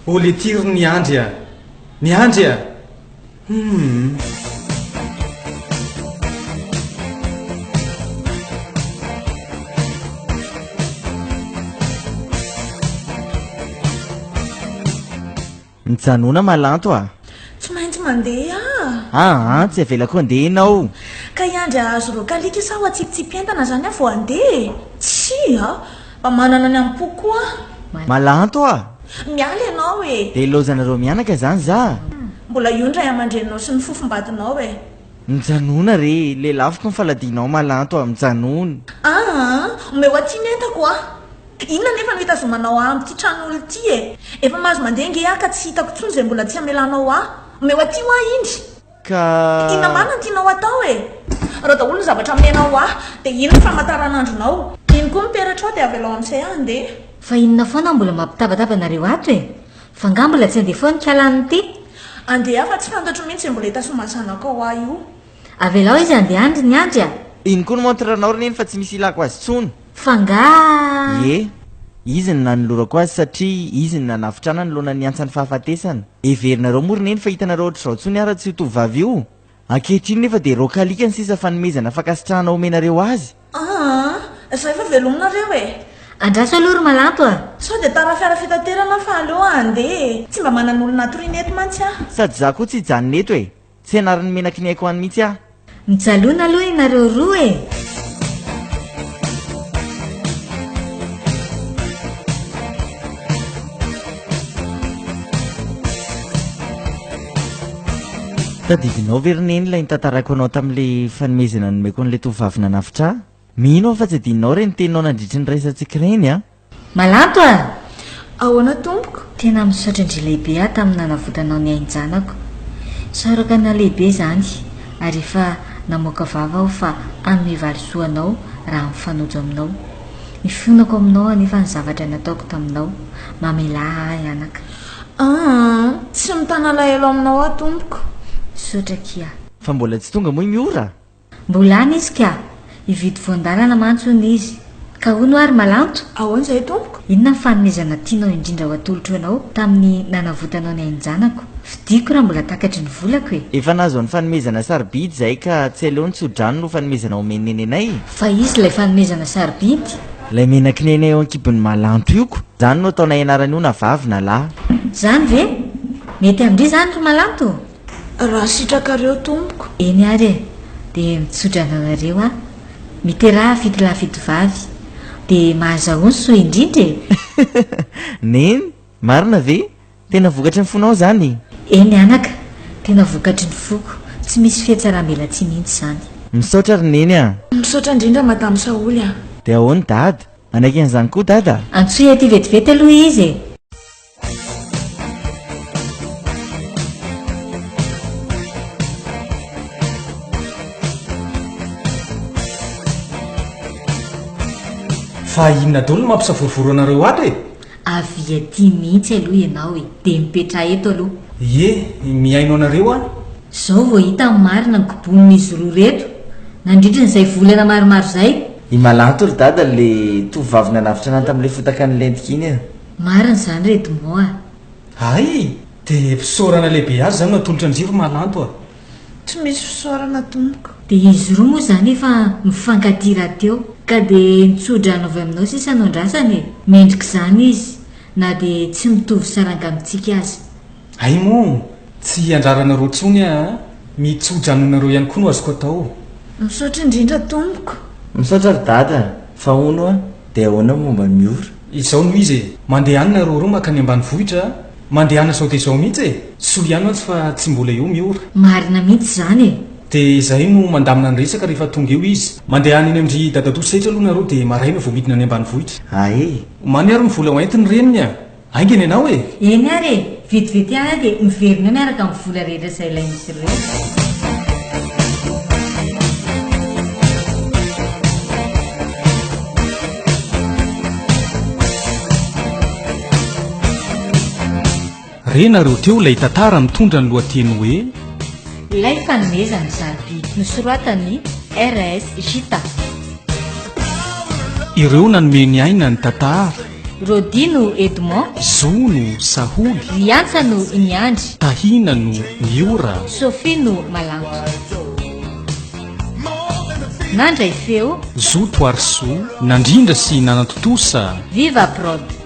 ole tiry ny andry ny andry Nijanona malanto a tsy maintsy mandeha tsy avelako andeha ianao ka iandry azo ro kalika sa ho atsipitsipentana zany a vo andeha tsy mba manana ny ampokoa malanto a miala ianao e de lozanareo mianaka zany za mbola iondray aman-drenao sy ny fofombadinao e mijanona re le lafiko mifaladinao malanto a mijanony omeo aty netako a inona nefa no hitazomanao amty tran'olo ty e efa mahazo mandeha nge ka tsy hitako tsony zay mbola tsy amelanao omeo aty ho indry ka inona mana ny tianao atao e raha daholo ny zavatra menao de ino ny famataran'andronao iny koa miperatra ao de avy alao amin'izay andeha fa inona foana mbola mampitavatavanareo ato e fa nga mbola tsy andeha foana kialany ty andeha fa tsy fantatro mihitsy mbola hitasomansanako ao io avy alao izy andeha andry ny andry a iny koa no montranao reneny fa tsy misy ilako azy tsony fa nga izy ny nanolorako azy satria izy ny nanafitra ny loana ny antsany fahafatesana everinareo moa roneny fa hitanareo ohatr'izao tsony ara tsy hotovavy io ankehitriny nefa de ro kalika ny sisa fanomezana fakasitrahana omenareo azy zay fa velominareo e andraso aloha ry malanto a sao de tara fiara fitaterana fa aleo andeha tsy mba manan'olona torineto mantsy sady za koa tsy hijanona eto e tsy anariny menaky ny haiko any mihitsy mijalona aloha inareo roa e tadidinao verineny ilay nitantarako anao tamin'le fanomezana nomeko an'la tovavy nanafitra mino fa tsy adinao re ny teninao nandritry ny raisantsika reny malanto a ahoana tompoko tena misaotra indry lehibe a tamin'ny nanavotanao ny ainjanako saraka na lehibe zany ary efa namoaka vava aho fa anome valisoanao raha mifanojo aminao mifonako aminao anefa ny zavatra nataoko taminao mamela anaka tsy mitana lahelo aminao a tompoko sotra kia fa mbola tsy tonga moa miora mbola any izy ka ividy voandalana mantsony izy ka ho no ary malanto ahoan'izay tompoko inona ny fanomezana tianao indrindra ho atolotro anao tamin'ny nanavotanao ny ainjanako fidiko raha mbola takatry ny volako e efa nazo ny fanomezana sarobidy zay ka tsy aleo ny tsodrano no fanomezana omeneny anay fa izy ilay fanomezana sarobidy lay menaky ny anay eo ankibon'ny malanto ioko zany no ataona ianarany io na vavy na lahy zany ve mety amindry zany ry malanto raha sitrakareo tompoko eny ary e de mitsotra anareo a miteraha fity lafity vavy de mahazahony so indrindra e neny marina ve tena vokatry ny fonao zany eny anaka tena vokatry ny foko tsy misy fihatsara-mela tsy mihitsy zany misaotra ry neny misaotra indrindra madamo saoly de ahoany dada anaiky an'izany koa dada antsoy aty vetivety aloha izy e fa inona dolo no mampisavorovoro anareo ato e avy aty mihitsy aloha ianao e de mipetra eto aloha miaino anareo a zao vo hita marina ny kobon'izy roa reto nandritra n'izay volana maromaro zay imalanto ry dada le tovavy nanafitra anany tamin'le fotaka ny lentika iny marina zany reto moa ay de fisaorana lehibe azy zany natolotra anjiro malanto a tsy misy fisaorana tompoko de izy roa moa zany efa mifankatira teo ka de mitsodrano avy aminao sisa anao-ndrasany e mendrika zany izy na de tsy mitovy saranga amintsika azy ay mo tsy andraranareo tsony a mitsodrano-nareo ihany koa no azoko atao misaotra indrindra tompoko misaotra ry dada fa ono de ahoana momba miora izao no izy e mandeha any nareo roa maka ny ambany vohitra mandeha ana sao de zao mihitsy e soa ihany mantsy fa tsy mbola eo miora marina mihitsy zany e de zay no mandamina ny resaka rehefa tonga eo izy mandeha any eny amindry dadatosaitra aloha nareo de maraina vo midina any ambany vohitra maniary mivola hoentiny reniny a aingeny ianao e eny ary e vetivety any a de miverina miaraka amin'ny vola rehetra zay ilay misy reo renareo teo ilay tantara mitondra ny lohateny hoe ilay fanomezana sarobidy nosoratany rs gita ireo nanomeny aina ny tantara rodino edmond zono saholy riantsano iniandry tahinano miora sofino malanto nandray feo zoto arso nandrindra sy nanatotosa viva prod